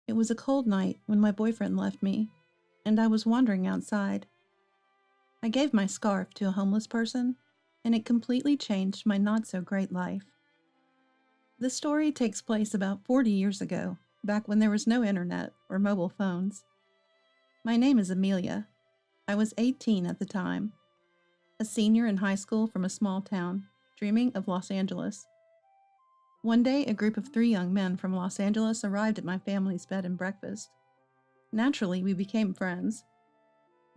It was a cold night when my boyfriend left me, and I was wandering outside. I gave my scarf to a homeless person, and it completely changed my not-so-great life. This story takes place about 40 years ago, back when there was no internet or mobile phones. My name is Amelia. I was 18 at the time, a senior in high school from a small town, dreaming of Los Angeles. One day, a group of 3 young men from Los Angeles arrived at my family's bed and breakfast. Naturally, we became friends.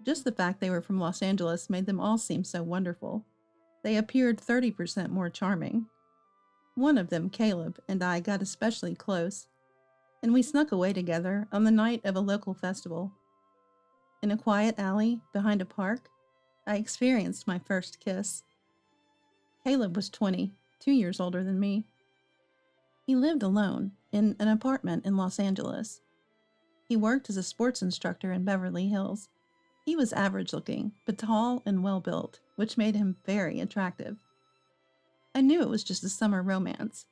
Just the fact they were from Los Angeles made them all seem so wonderful. They appeared 30% more charming. One of them, Caleb, and I got especially close, and we snuck away together on the night of a local festival. In a quiet alley behind a park, I experienced my first kiss. Caleb was 20, 2 years older than me. He lived alone in an apartment in Los Angeles. He worked as a sports instructor in Beverly Hills. He was average-looking, but tall and well-built, which made him very attractive. I knew it was just a summer romance,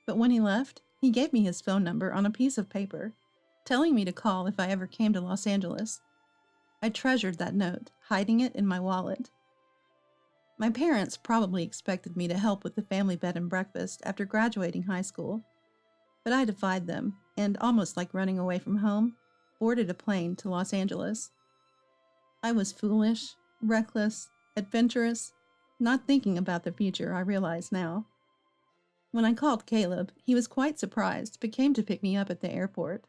but when he left, he gave me his phone number on a piece of paper, telling me to call if I ever came to Los Angeles. I treasured that note, hiding it in my wallet. My parents probably expected me to help with the family bed and breakfast after graduating high school, but I defied them, and almost like running away from home, boarded a plane to Los Angeles. I was foolish, reckless, adventurous, not thinking about the future, I realize now. When I called Caleb, he was quite surprised, but came to pick me up at the airport.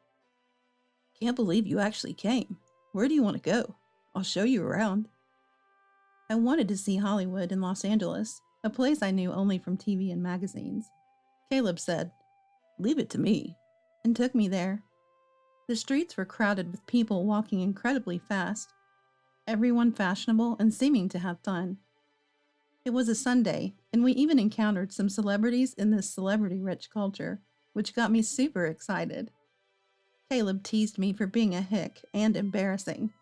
"Can't believe you actually came. Where do you want to go? I'll show you around." I wanted to see Hollywood in Los Angeles, a place I knew only from TV and magazines. Caleb said, "Leave it to me," and took me there. The streets were crowded with people walking incredibly fast, everyone fashionable and seeming to have fun. It was a Sunday, and we even encountered some celebrities in this celebrity-rich culture, which got me super excited. Caleb teased me for being a hick and embarrassing.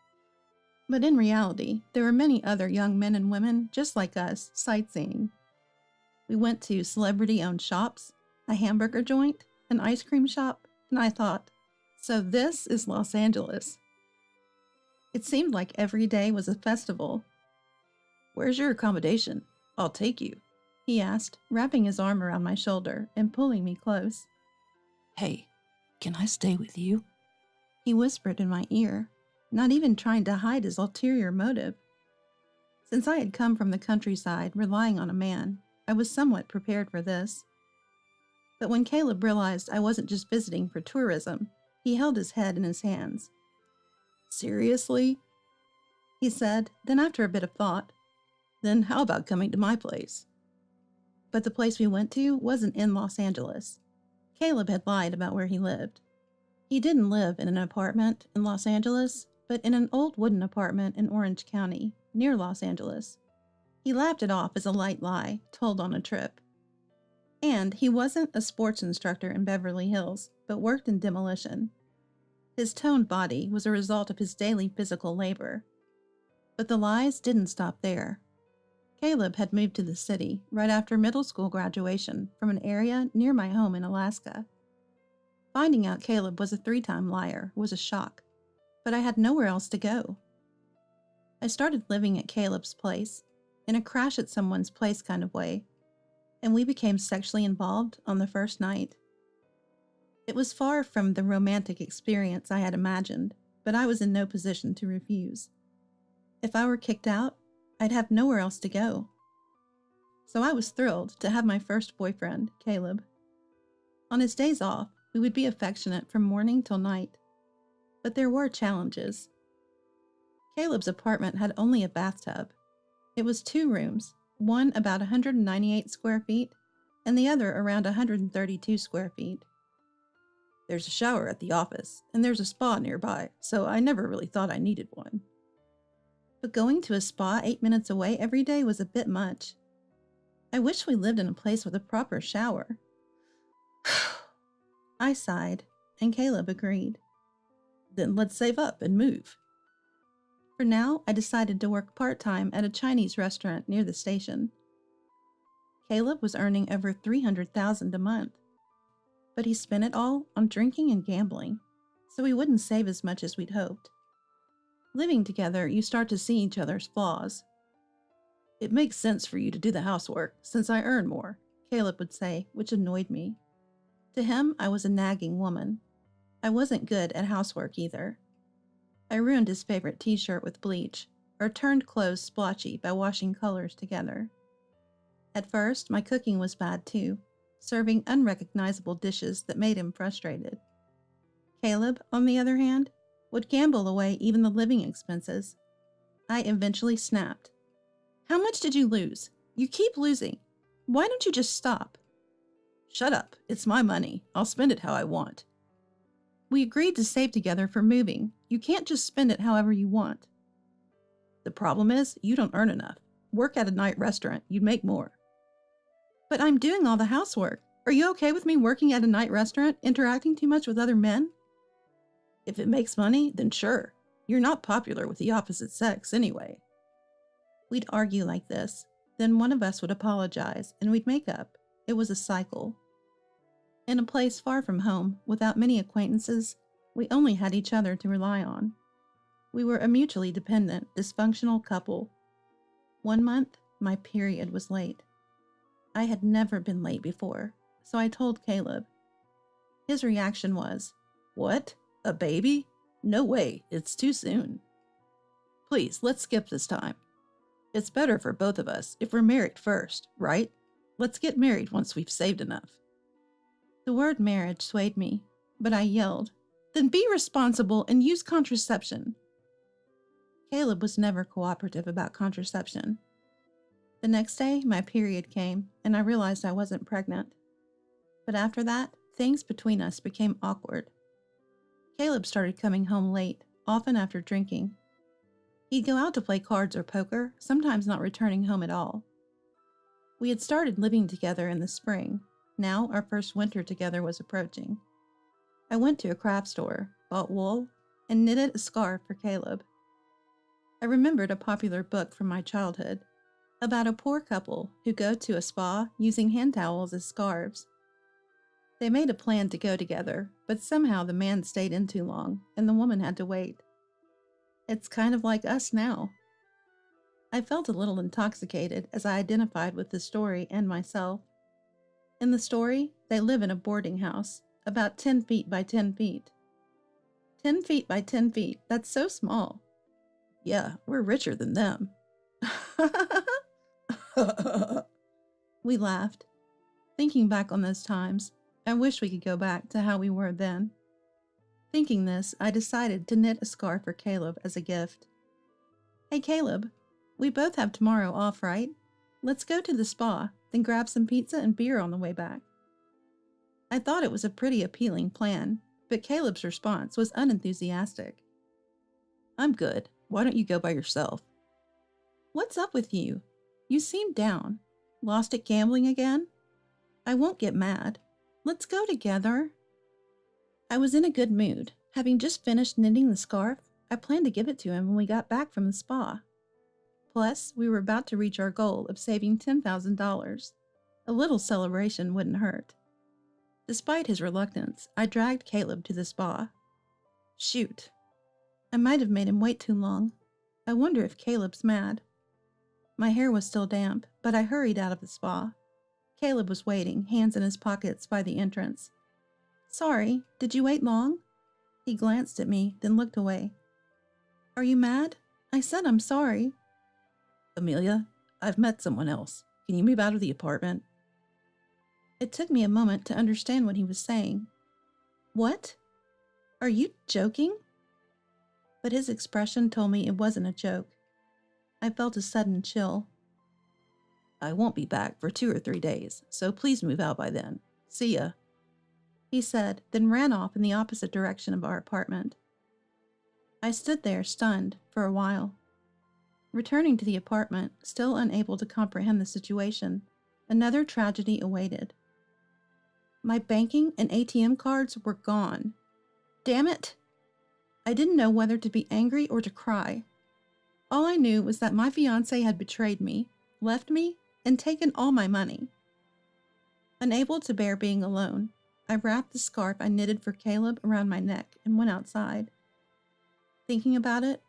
But in reality, there were many other young men and women just like us sightseeing. We went to celebrity-owned shops, a hamburger joint, an ice cream shop, and I thought, so this is Los Angeles. It seemed like every day was a festival. "Where's your accommodation? I'll take you," he asked, wrapping his arm around my shoulder and pulling me close. "Hey, can I stay with you?" he whispered in my ear, not even trying to hide his ulterior motive. Since I had come from the countryside relying on a man, I was somewhat prepared for this. But when Caleb realized I wasn't just visiting for tourism, he held his head in his hands. "Seriously?" he said, then after a bit of thought, "Then how about coming to my place?" But the place we went to wasn't in Los Angeles. Caleb had lied about where he lived. He didn't live in an apartment in Los Angeles, but in an old wooden apartment in Orange County, near Los Angeles. He laughed it off as a light lie, told on a trip. And he wasn't a sports instructor in Beverly Hills, but worked in demolition. His toned body was a result of his daily physical labor. But the lies didn't stop there. Caleb had moved to the city right after middle school graduation from an area near my home in Alaska. Finding out Caleb was a 3-time liar was a shock, but I had nowhere else to go. I started living at Caleb's place, in a crash at someone's place kind of way, and we became sexually involved on the first night. It was far from the romantic experience I had imagined, but I was in no position to refuse. If I were kicked out, I'd have nowhere else to go. So I was thrilled to have my first boyfriend, Caleb. On his days off, we would be affectionate from morning till night. But there were challenges. Caleb's apartment had only a bathtub. It was 2 rooms, one about 198 square feet, and the other around 132 square feet. "There's a shower at the office, and there's a spa nearby, so I never really thought I needed one." But going to a spa 8 minutes away every day was a bit much. I wish we lived in a place with a proper shower. I sighed, and Caleb agreed. "Then let's save up and move." For now, I decided to work part-time at a Chinese restaurant near the station. Caleb was earning over $300,000 a month, but he spent it all on drinking and gambling, so we wouldn't save as much as we'd hoped. Living together, you start to see each other's flaws. It makes sense for you to do the housework, since I earn more, Caleb would say, which annoyed me. To him, I was a nagging woman. I wasn't good at housework either. I ruined his favorite t-shirt with bleach, or turned clothes splotchy by washing colors together. At first, my cooking was bad too, serving unrecognizable dishes that made him frustrated. Caleb, on the other hand, would gamble away even the living expenses. I eventually snapped. How much did you lose? You keep losing. Why don't you just stop? Shut up. It's my money. I'll spend it how I want. We agreed to save together for moving. You can't just spend it however you want. The problem is, you don't earn enough. Work at a night restaurant. You'd make more. But I'm doing all the housework. Are you okay with me working at a night restaurant, interacting too much with other men? If it makes money, then sure. You're not popular with the opposite sex anyway. We'd argue like this. Then one of us would apologize, and we'd make up. It was a cycle. In a place far from home, without many acquaintances, we only had each other to rely on. We were a mutually dependent, dysfunctional couple. One month, my period was late. I had never been late before, so I told Caleb. His reaction was, "What? A baby? No way, it's too soon. Please, let's skip this time. It's better for both of us if we're married first, right? Let's get married once we've saved enough." The word marriage swayed me, but I yelled, "Then be responsible and use contraception." Caleb was never cooperative about contraception. The next day, my period came, and I realized I wasn't pregnant. But after that, things between us became awkward. Caleb started coming home late, often after drinking. He'd go out to play cards or poker, sometimes not returning home at all. We had started living together in the spring. Now our first winter together was approaching. I went to a craft store, bought wool, and knitted a scarf for Caleb. I remembered a popular book from my childhood about a poor couple who go to a spa using hand towels as scarves. They made a plan to go together, but somehow the man stayed in too long, and the woman had to wait. It's kind of like us now. I felt a little intoxicated as I identified with the story and myself. In the story, they live in a boarding house, about 10 feet by 10 feet. 10 feet by 10 feet, that's so small. Yeah, we're richer than them. We laughed. Thinking back on those times, I wish we could go back to how we were then. Thinking this, I decided to knit a scarf for Caleb as a gift. Hey Caleb, we both have tomorrow off, right? Let's go to the spa, then grab some pizza and beer on the way back. I thought it was a pretty appealing plan, but Caleb's response was unenthusiastic. I'm good. Why don't you go by yourself? What's up with you? You seem down. Lost at gambling again? I won't get mad. Let's go together. I was in a good mood. Having just finished knitting the scarf, I planned to give it to him when we got back from the spa. Plus, we were about to reach our goal of saving $10,000. A little celebration wouldn't hurt. Despite his reluctance, I dragged Caleb to the spa. Shoot. I might have made him wait too long. I wonder if Caleb's mad. My hair was still damp, but I hurried out of the spa. Caleb was waiting, hands in his pockets by the entrance. Sorry, did you wait long? He glanced at me, then looked away. Are you mad? I said I'm sorry. Amelia, I've met someone else. Can you move out of the apartment? It took me a moment to understand what he was saying. What? Are you joking? But his expression told me it wasn't a joke. I felt a sudden chill. I won't be back for 2 or 3 days, so please move out by then. See ya. He said, then ran off in the opposite direction of our apartment. I stood there, stunned, for a while. Returning to the apartment, still unable to comprehend the situation, another tragedy awaited. My banking and ATM cards were gone. Damn it! I didn't know whether to be angry or to cry. All I knew was that my fiancé had betrayed me, left me, and taken all my money. Unable to bear being alone, I wrapped the scarf I knitted for Caleb around my neck and went outside. Thinking about it,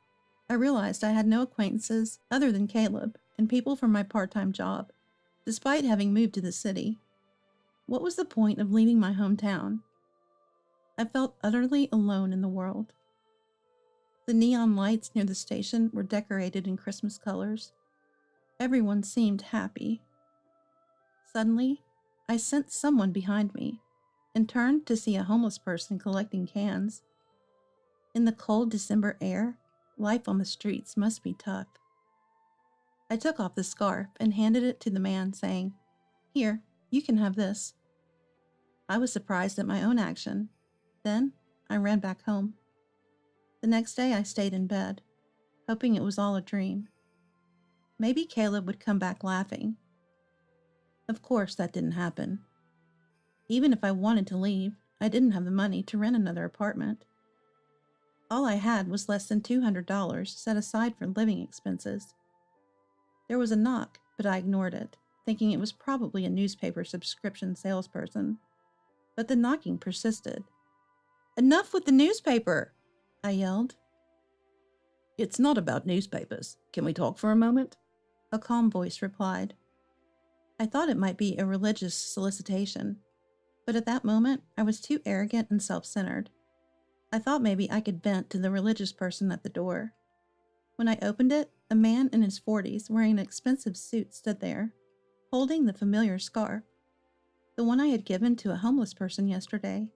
I realized I had no acquaintances other than Caleb and people from my part-time job, despite having moved to the city. What was the point of leaving my hometown? I felt utterly alone in the world. The neon lights near the station were decorated in Christmas colors. Everyone seemed happy. Suddenly, I sensed someone behind me and turned to see a homeless person collecting cans. In the cold December air, life on the streets must be tough. I took off the scarf and handed it to the man, saying, "Here, you can have this." I was surprised at my own action. Then, I ran back home. The next day I stayed in bed, hoping it was all a dream. Maybe Caleb would come back laughing. Of course, that didn't happen. Even if I wanted to leave, I didn't have the money to rent another apartment. All I had was less than $200 set aside for living expenses. There was a knock, but I ignored it, thinking it was probably a newspaper subscription salesperson. But the knocking persisted. "Enough with the newspaper!" I yelled. "It's not about newspapers. Can we talk for a moment?" A calm voice replied. I thought it might be a religious solicitation, but at that moment I was too arrogant and self-centered. I thought maybe I could vent to the religious person at the door. When I opened it, a man in his 40s wearing an expensive suit stood there, holding the familiar scarf, the one I had given to a homeless person yesterday.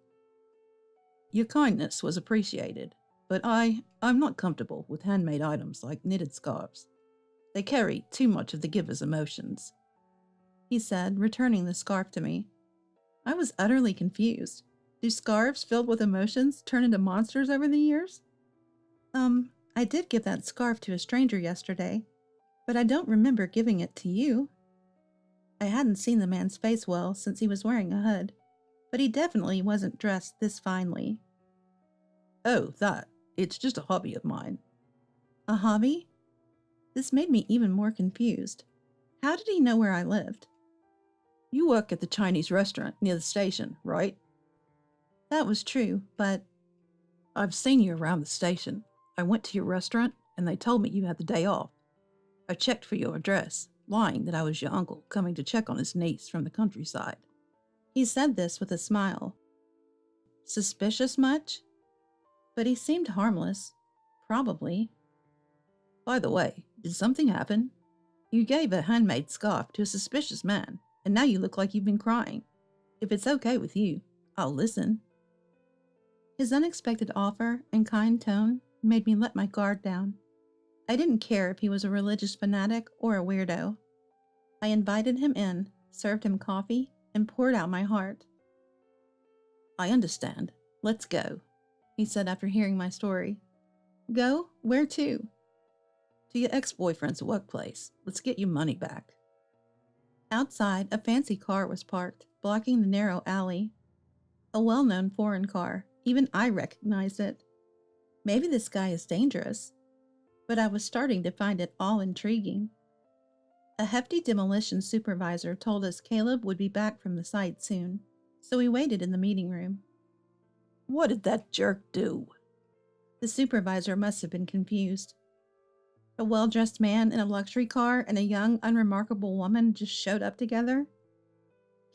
"Your kindness was appreciated, but I'm not comfortable with handmade items like knitted scarves. They carry too much of the giver's emotions," he said, returning the scarf to me. I was utterly confused. Do scarves filled with emotions turn into monsters over the years? I did give that scarf to a stranger yesterday, but I don't remember giving it to you. I hadn't seen the man's face well since he was wearing a hood, but he definitely wasn't dressed this finely. "Oh, that. It's just a hobby of mine." A hobby? This made me even more confused. How did he know where I lived? "You work at the Chinese restaurant near the station, right?" That was true, but "I've seen you around the station. I went to your restaurant, and they told me you had the day off. I checked for your address, lying that I was your uncle coming to check on his niece from the countryside." He said this with a smile. Suspicious much? But he seemed harmless. Probably. "By the way, did something happen? You gave a handmade scarf to a suspicious man, and now you look like you've been crying. If it's okay with you, I'll listen." His unexpected offer and kind tone made me let my guard down. I didn't care if he was a religious fanatic or a weirdo. I invited him in, served him coffee, and poured out my heart. "I understand. Let's go," he said after hearing my story. Go? Where to? "To your ex-boyfriend's workplace. Let's get your money back." Outside, a fancy car was parked, blocking the narrow alley. A well-known foreign car. Even I recognized it. Maybe this guy is dangerous. But I was starting to find it all intriguing. A hefty demolition supervisor told us Caleb would be back from the site soon, so we waited in the meeting room. "What did that jerk do?" The supervisor must have been confused. A well-dressed man in a luxury car and a young, unremarkable woman just showed up together?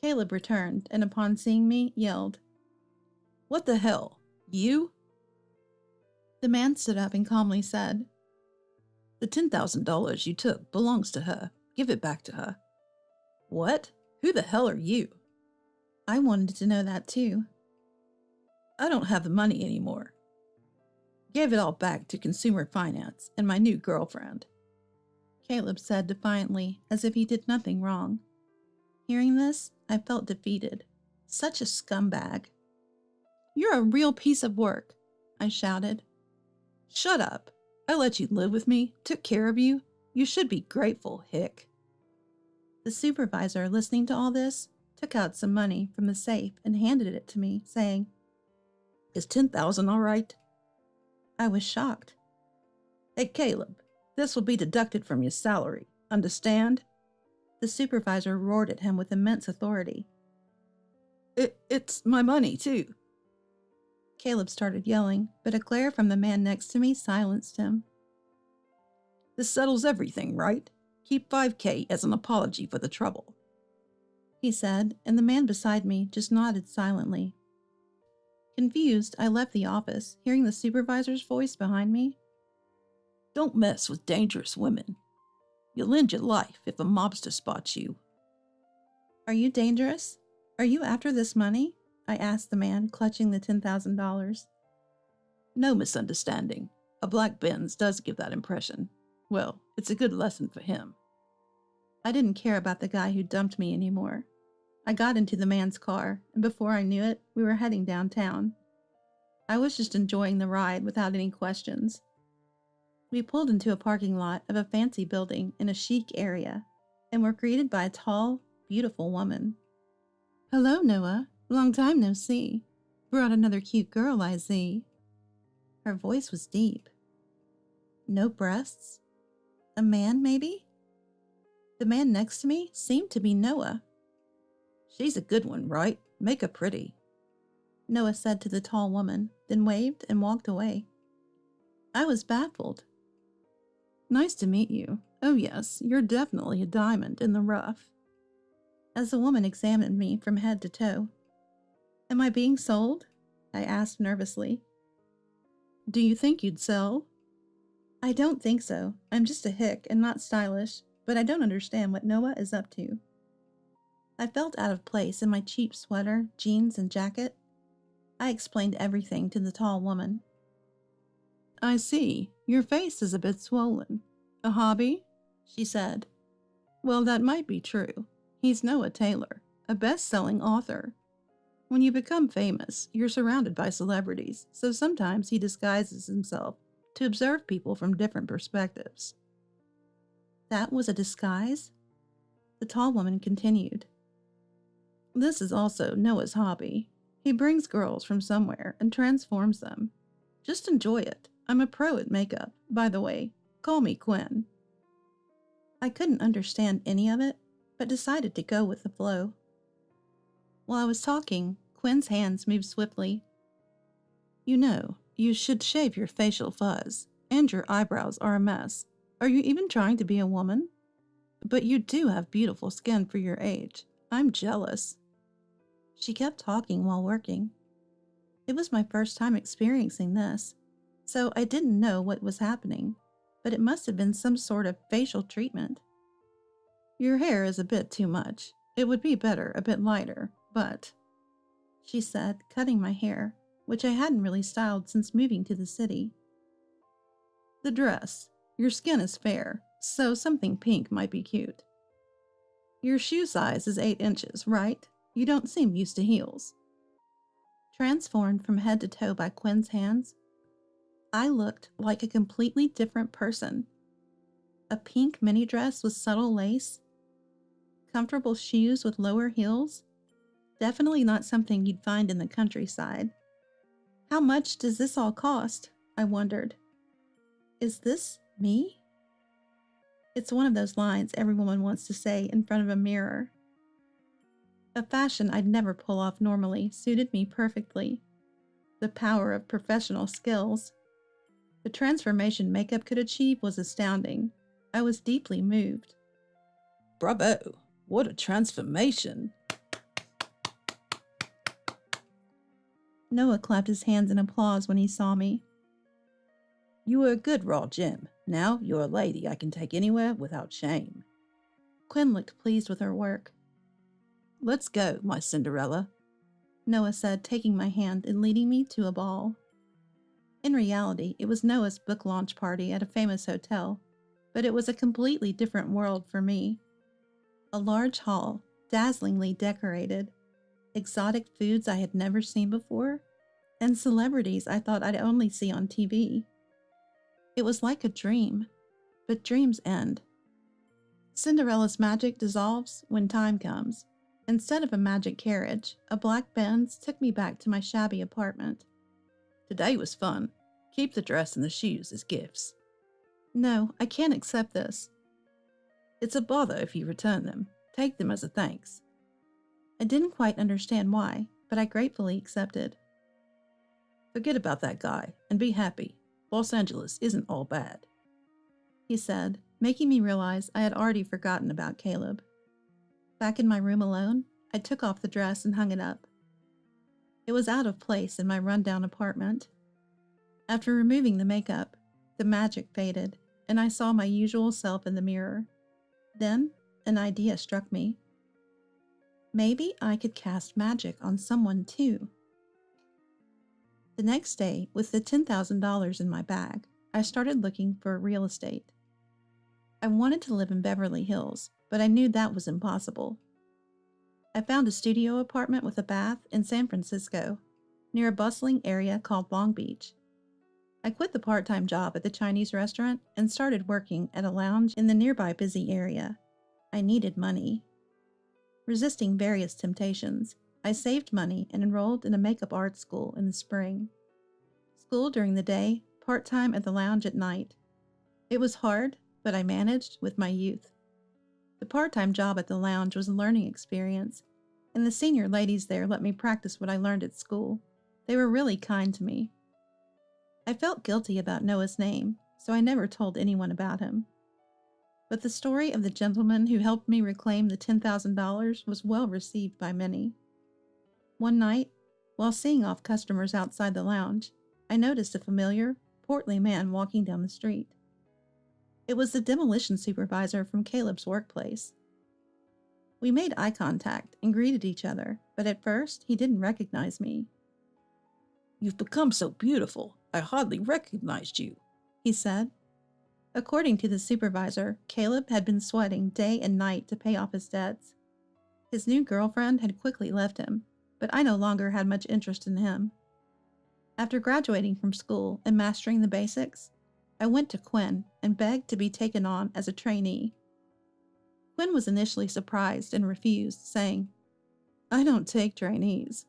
Caleb returned, and upon seeing me, yelled, "What the hell? You?" The man stood up and calmly said, "The $10,000 you took belongs to her. Give it back to her." "What? Who the hell are you?" I wanted to know that too. "I don't have the money anymore. Gave it all back to Consumer Finance and my new girlfriend," Caleb said defiantly, as if he did nothing wrong. Hearing this, I felt defeated. Such a scumbag. "You're a real piece of work," I shouted. "Shut up. I let you live with me, took care of you. You should be grateful, hick." The supervisor, listening to all this, took out some money from the safe and handed it to me, saying, "Is $10,000 all right?" I was shocked. "Hey, Caleb, this will be deducted from your salary. Understand?" The supervisor roared at him with immense authority. It's my money, too. Caleb started yelling, but a glare from the man next to me silenced him. This settles everything, right? Keep $5K as an apology for the trouble, he said, and the man beside me just nodded silently. Confused, I left the office, hearing the supervisor's voice behind me. Don't mess with dangerous women. You'll end your life if a mobster spots you. Are you dangerous? Are you after this money? I asked the man, clutching the $10,000. No misunderstanding. A black Benz does give that impression. Well, it's a good lesson for him. I didn't care about the guy who dumped me anymore. I got into the man's car, and before I knew it, we were heading downtown. I was just enjoying the ride without any questions. We pulled into a parking lot of a fancy building in a chic area, and were greeted by a tall, beautiful woman. Hello, Noah. Long time no see. Brought another cute girl, I see. Her voice was deep. No breasts? A man, maybe? The man next to me seemed to be Noah. She's a good one, right? Make her pretty, Noah said to the tall woman, then waved and walked away. I was baffled. Nice to meet you. Oh yes, you're definitely a diamond in the rough. As the woman examined me from head to toe. Am I being sold? I asked nervously. Do you think you'd sell? I don't think so. I'm just a hick and not stylish, but I don't understand what Noah is up to. I felt out of place in my cheap sweater, jeans, and jacket. I explained everything to the tall woman. I see. Your face is a bit swollen. A hobby? She said. Well, that might be true. He's Noah Taylor, a best-selling author. When you become famous, you're surrounded by celebrities, so sometimes he disguises himself to observe people from different perspectives. That was a disguise? The tall woman continued. This is also Noah's hobby. He brings girls from somewhere and transforms them. Just enjoy it. I'm a pro at makeup, by the way. Call me Quinn. I couldn't understand any of it, but decided to go with the flow. While I was talking, Quinn's hands moved swiftly. You know, you should shave your facial fuzz, and your eyebrows are a mess. Are you even trying to be a woman? But you do have beautiful skin for your age. I'm jealous. She kept talking while working. It was my first time experiencing this, so I didn't know what was happening, but it must have been some sort of facial treatment. Your hair is a bit too much. It would be better a bit lighter, but... she said, cutting my hair, which I hadn't really styled since moving to the city. The dress. Your skin is fair, so something pink might be cute. Your shoe size is 8 inches, right? You don't seem used to heels. Transformed from head to toe by Quinn's hands, I looked like a completely different person. A pink mini dress with subtle lace, comfortable shoes with lower heels, definitely not something you'd find in the countryside. How much does this all cost? I wondered. Is this me? It's one of those lines every woman wants to say in front of a mirror. A fashion I'd never pull off normally suited me perfectly. The power of professional skills. The transformation makeup could achieve was astounding. I was deeply moved. Bravo! What a transformation! Noah clapped his hands in applause when he saw me. You were a good raw gem. Now you're a lady I can take anywhere without shame. Quinn looked pleased with her work. Let's go, my Cinderella, Noah said, taking my hand and leading me to a ball. In reality, it was Noah's book launch party at a famous hotel, but it was a completely different world for me. A large hall, dazzlingly decorated, exotic foods I had never seen before, and celebrities I thought I'd only see on TV. It was like a dream, but dreams end. Cinderella's magic dissolves when time comes. Instead of a magic carriage, a black Benz took me back to my shabby apartment. Today was fun. Keep the dress and the shoes as gifts. No, I can't accept this. It's a bother if you return them. Take them as a thanks. I didn't quite understand why, but I gratefully accepted. Forget about that guy and be happy. Los Angeles isn't all bad, he said, making me realize I had already forgotten about Caleb. Back in my room alone, I took off the dress and hung it up. It was out of place in my rundown apartment. After removing the makeup, the magic faded, and I saw my usual self in the mirror. Then, an idea struck me. Maybe I could cast magic on someone too. The next day, with the $10,000 in my bag, I started looking for real estate. I wanted to live in Beverly Hills, but I knew that was impossible. I found a studio apartment with a bath in San Francisco, near a bustling area called Long Beach. I quit the part-time job at the Chinese restaurant and started working at a lounge in the nearby busy area. I needed money. Resisting various temptations, I saved money and enrolled in a makeup art school in the spring. School during the day, part-time at the lounge at night. It was hard, but I managed with my youth. The part-time job at the lounge was a learning experience, and the senior ladies there let me practice what I learned at school. They were really kind to me. I felt guilty about Noah's name, so I never told anyone about him. But the story of the gentleman who helped me reclaim the $10,000 was well received by many. One night, while seeing off customers outside the lounge, I noticed a familiar, portly man walking down the street. It was the demolition supervisor from Caleb's workplace. We made eye contact and greeted each other, but at first he didn't recognize me. "You've become so beautiful, I hardly recognized you," he said. According to the supervisor, Caleb had been sweating day and night to pay off his debts. His new girlfriend had quickly left him, but I no longer had much interest in him. After graduating from school and mastering the basics, I went to Quinn and begged to be taken on as a trainee. Quinn was initially surprised and refused, saying, "I don't take trainees."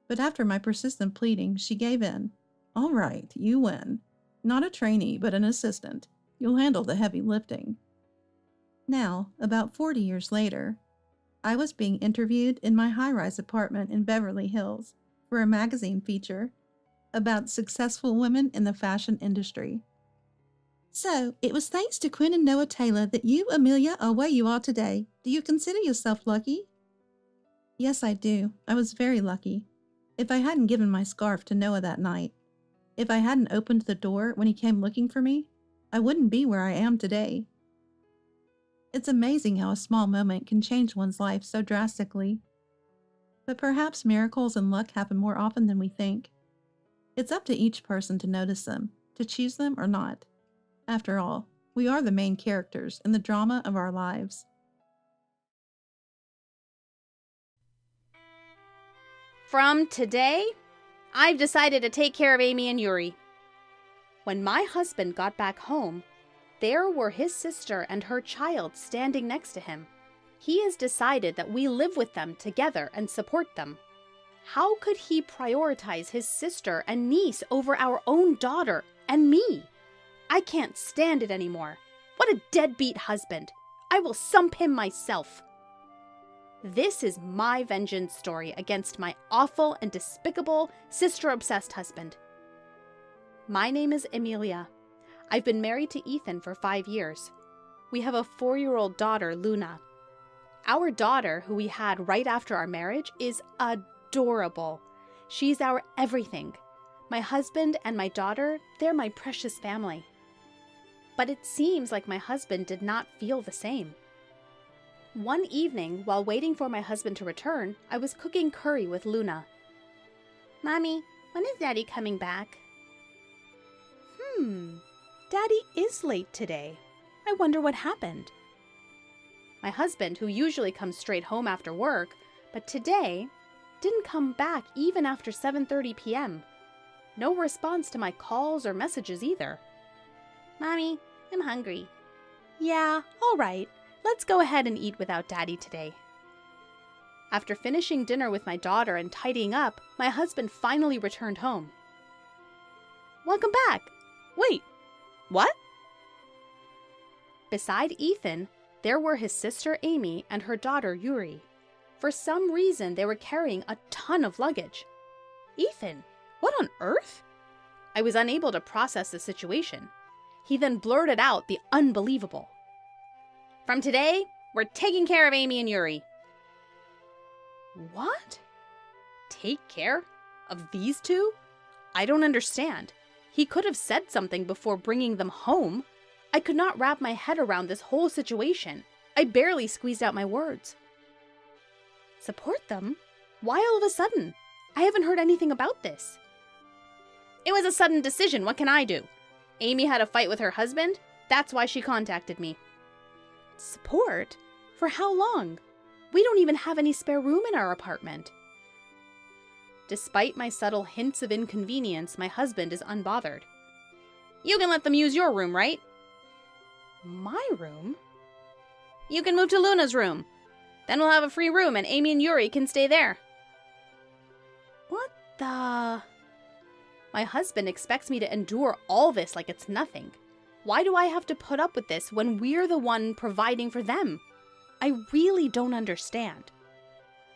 But after my persistent pleading, she gave in. "All right, you win. Not a trainee, but an assistant. You'll handle the heavy lifting." Now, about 40 years later, I was being interviewed in my high-rise apartment in Beverly Hills for a magazine feature about successful women in the fashion industry. "So, it was thanks to Quinn and Noah Taylor that you, Amelia, are where you are today. Do you consider yourself lucky?" "Yes, I do. I was very lucky. If I hadn't given my scarf to Noah that night, if I hadn't opened the door when he came looking for me, I wouldn't be where I am today." It's amazing how a small moment can change one's life so drastically. But perhaps miracles and luck happen more often than we think. It's up to each person to notice them, to choose them or not. After all, we are the main characters in the drama of our lives. From today, I've decided to take care of Amy and Yuri. When my husband got back home, there were his sister and her child standing next to him. He has decided that we live with them together and support them. How could he prioritize his sister and niece over our own daughter and me? I can't stand it anymore. What a deadbeat husband. I will sump him myself. This is my vengeance story against my awful and despicable sister-obsessed husband. My name is Amelia. I've been married to Ethan for 5 years. We have a 4-year-old daughter, Luna. Our daughter, who we had right after our marriage, is adorable. She's our everything. My husband and my daughter, they're my precious family. But it seems like my husband did not feel the same. One evening, while waiting for my husband to return, I was cooking curry with Luna. "Mommy, when is Daddy coming back?" Daddy is late today. I wonder what happened. My husband, who usually comes straight home after work, but today didn't come back even after 7:30 p.m. No response to my calls or messages either. "Mommy, I'm hungry." "Yeah, all right. Let's go ahead and eat without Daddy today." After finishing dinner with my daughter and tidying up, my husband finally returned home. "Welcome back. Wait, what?" Beside Ethan, there were his sister Amy and her daughter Yuri. For some reason, they were carrying a ton of luggage. Ethan, what on earth? I was unable to process the situation. He then blurted out the unbelievable. From today, we're taking care of Amy and Yuri. What? Take care of these two? I don't understand. He could have said something before bringing them home. I could not wrap my head around this whole situation. I barely squeezed out my words. Support them? Why all of a sudden? I haven't heard anything about this. It was a sudden decision. What can I do? Amy had a fight with her husband. That's why she contacted me. Support? For how long? We don't even have any spare room in our apartment. Despite my subtle hints of inconvenience, my husband is unbothered. You can let them use your room, right? My room? You can move to Luna's room. Then we'll have a free room and Amy and Yuri can stay there. What the... My husband expects me to endure all this like it's nothing. Why do I have to put up with this when we're the one providing for them? I really don't understand.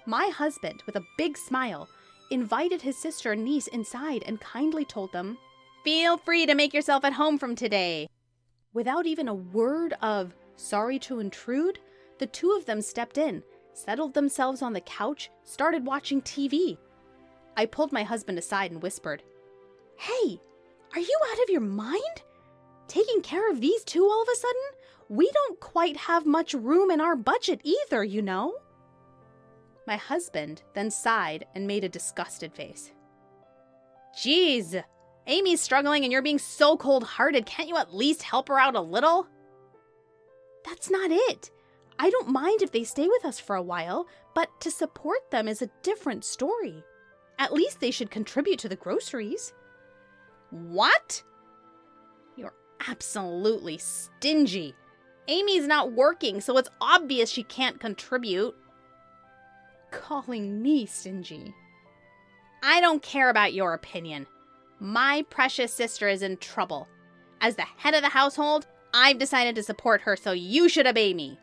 My husband, with a big smile, invited his sister and niece inside and kindly told them, "Feel free to make yourself at home from today." Without even a word of sorry to intrude, the two of them stepped in, settled themselves on the couch, started watching TV. I pulled my husband aside and whispered, "Hey, are you out of your mind? Taking care of these two all of a sudden? We don't quite have much room in our budget either, you know." My husband then sighed and made a disgusted face. "Geez, Amy's struggling and you're being so cold-hearted. Can't you at least help her out a little?" That's not it. I don't mind if they stay with us for a while, but to support them is a different story. At least they should contribute to the groceries. What? You're absolutely stingy. Amy's not working, so it's obvious she can't contribute. Calling me stingy. I don't care about your opinion. My precious sister is in trouble. As the head of the household, I've decided to support her, so you should obey me.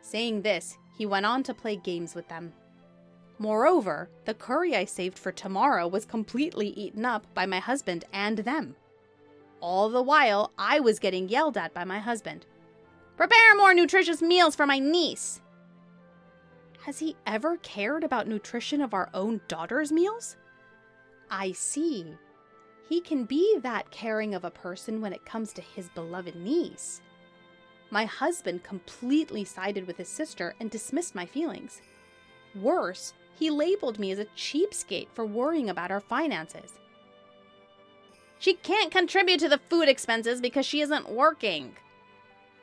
Saying this, he went on to play games with them. Moreover, the curry I saved for tomorrow was completely eaten up by my husband and them. All the while, I was getting yelled at by my husband. "Prepare more nutritious meals for my niece." Has he ever cared about nutrition of our own daughter's meals? I see. He can be that caring of a person when it comes to his beloved niece. My husband completely sided with his sister and dismissed my feelings. Worse, he labeled me as a cheapskate for worrying about our finances. She can't contribute to the food expenses because she isn't working.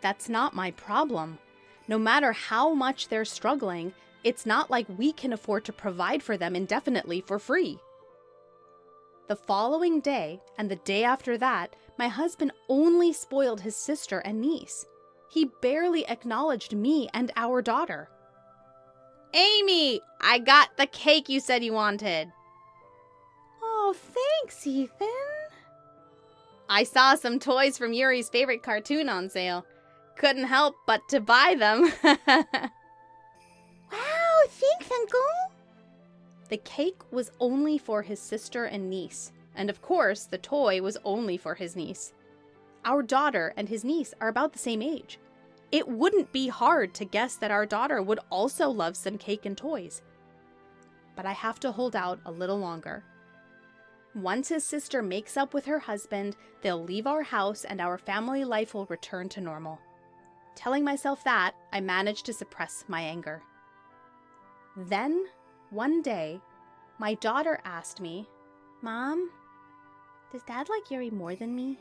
That's not my problem. No matter how much they're struggling, it's not like we can afford to provide for them indefinitely for free. The following day, and the day after that, my husband only spoiled his sister and niece. He barely acknowledged me and our daughter. "Amy, I got the cake you said you wanted." "Oh, thanks, Ethan." "I saw some toys from Yuri's favorite cartoon on sale. Couldn't help but to buy them." "Wow, thanks, Uncle." The cake was only for his sister and niece, and of course, the toy was only for his niece. Our daughter and his niece are about the same age. It wouldn't be hard to guess that our daughter would also love some cake and toys. But I have to hold out a little longer. Once his sister makes up with her husband, they'll leave our house and our family life will return to normal. Telling myself that, I managed to suppress my anger. Then, one day, my daughter asked me, "Mom, does Dad like Yuri more than me?"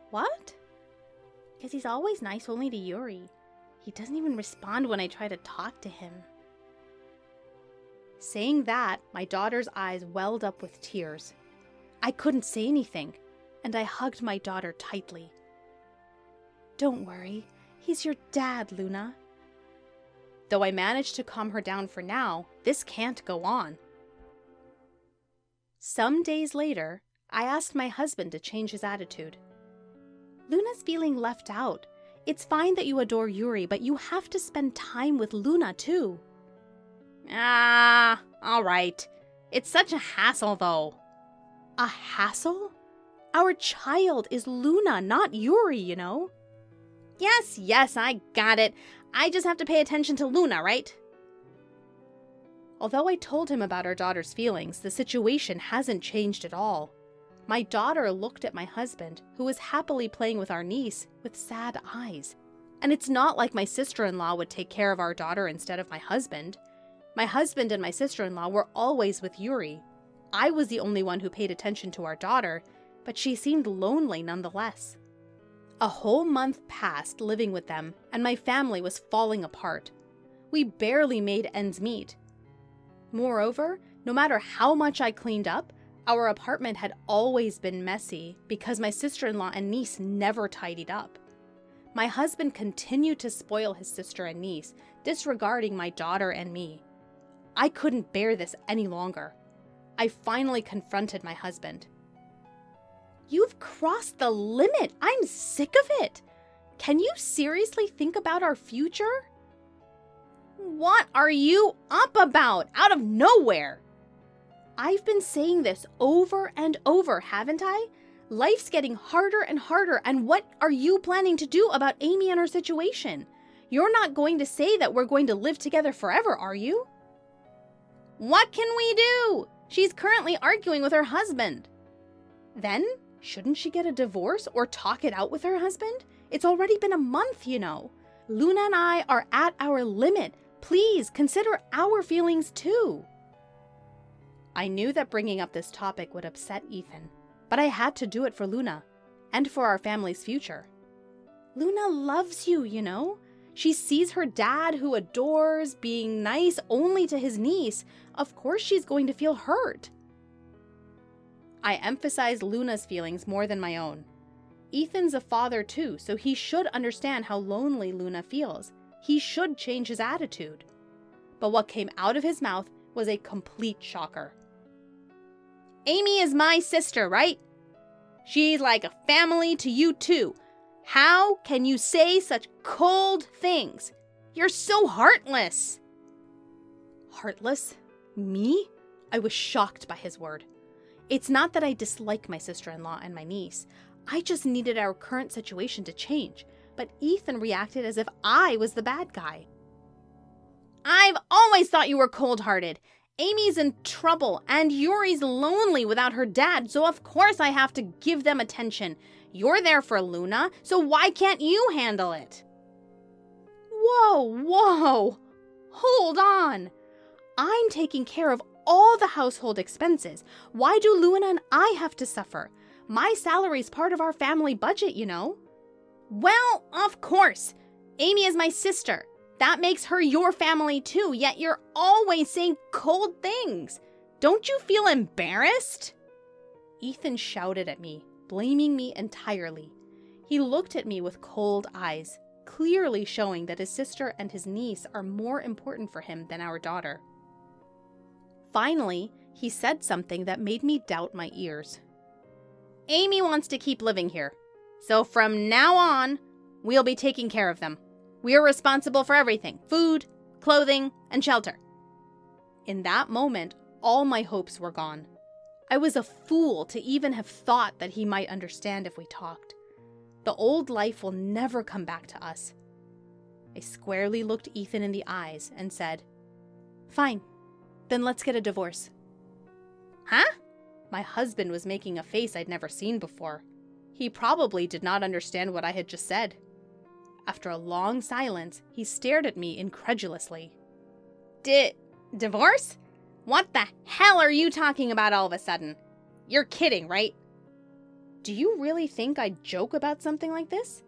"What?" "Because he's always nice only to Yuri. He doesn't even respond when I try to talk to him." Saying that, my daughter's eyes welled up with tears. I couldn't say anything, and I hugged my daughter tightly. "Don't worry, he's your dad, Luna." Though I managed to calm her down for now, this can't go on. Some days later, I asked my husband to change his attitude. "Luna's feeling left out. It's fine that you adore Yuri, but you have to spend time with Luna too." All right. It's such a hassle, though. A hassle? Our child is Luna, not Yuri, you know. Yes, I got it. I just have to pay attention to Luna, right? Although I told him about our daughter's feelings, the situation hasn't changed at all. My daughter looked at my husband, who was happily playing with our niece, with sad eyes. And it's not like my sister-in-law would take care of our daughter instead of my husband. My husband and my sister-in-law were always with Yuri. I was the only one who paid attention to our daughter, but she seemed lonely nonetheless. A whole month passed living with them, and my family was falling apart. We barely made ends meet. Moreover, no matter how much I cleaned up, our apartment had always been messy because my sister-in-law and niece never tidied up. My husband continued to spoil his sister and niece, disregarding my daughter and me. I couldn't bear this any longer. I finally confronted my husband. You've crossed the limit. I'm sick of it. Can you seriously think about our future? What are you up about? Out of nowhere. I've been saying this over and over, haven't I? Life's getting harder and harder, and what are you planning to do about Amy and her situation? You're not going to say that we're going to live together forever, are you? What can we do? She's currently arguing with her husband. Then, shouldn't she get a divorce or talk it out with her husband? It's already been a month, you know. Luna and I are at our limit. Please consider our feelings too. I knew that bringing up this topic would upset Ethan, but I had to do it for Luna and for our family's future. Luna loves you, you know. She sees her dad, who adores being nice only to his niece. Of course she's going to feel hurt. I emphasized Luna's feelings more than my own. Ethan's a father too, so he should understand how lonely Luna feels. He should change his attitude. But what came out of his mouth was a complete shocker. Amy is my sister, right? She's like a family to you too. How can you say such cold things? You're so heartless. Heartless? Me? I was shocked by his word. It's not that I dislike my sister-in-law and my niece. I just needed our current situation to change. But Ethan reacted as if I was the bad guy. I've always thought you were cold-hearted. Amy's in trouble, and Yuri's lonely without her dad, so of course I have to give them attention. You're there for Luna, so why can't you handle it? Whoa. Hold on. I'm taking care of all the household expenses. Why do Luna and I have to suffer? My salary's part of our family budget, you know. Well, of course. Amy is my sister. That makes her your family too, yet you're always saying cold things. Don't you feel embarrassed? Ethan shouted at me, blaming me entirely. He looked at me with cold eyes, clearly showing that his sister and his niece are more important for him than our daughter. Finally, he said something that made me doubt my ears. Amy wants to keep living here, so from now on, we'll be taking care of them. We're responsible for everything: food, clothing, and shelter. In that moment, all my hopes were gone. I was a fool to even have thought that he might understand if we talked. The old life will never come back to us. I squarely looked Ethan in the eyes and said, Fine, then let's get a divorce. Huh? My husband was making a face I'd never seen before. He probably did not understand what I had just said. After a long silence, he stared at me incredulously. Divorce? What the hell are you talking about all of a sudden? You're kidding, right? Do you really think I'd joke about something like this?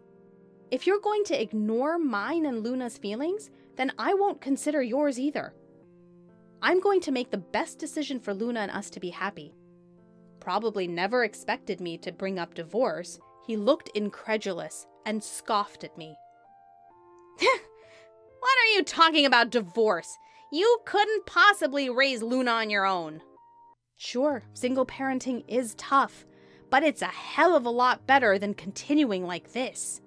If you're going to ignore mine and Luna's feelings, then I won't consider yours either. I'm going to make the best decision for Luna and us to be happy. Probably never expected me to bring up divorce. He looked incredulous and scoffed at me. What are you talking about, divorce? You couldn't possibly raise Luna on your own. Sure, single parenting is tough, but it's a hell of a lot better than continuing like this.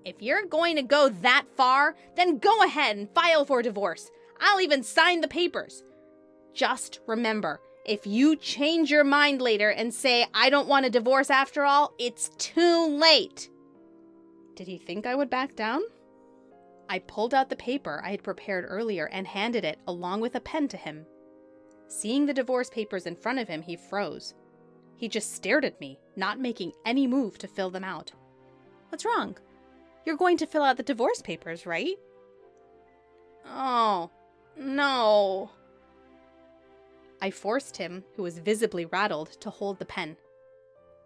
If you're going to go that far, then go ahead and file for divorce. I'll even sign the papers. Just remember, if you change your mind later and say, I don't want a divorce after all, it's too late. Did he think I would back down? I pulled out the paper I had prepared earlier and handed it along with a pen to him. Seeing the divorce papers in front of him, he froze. He just stared at me, not making any move to fill them out. What's wrong? You're going to fill out the divorce papers, right? Oh, no. I forced him, who was visibly rattled, to hold the pen.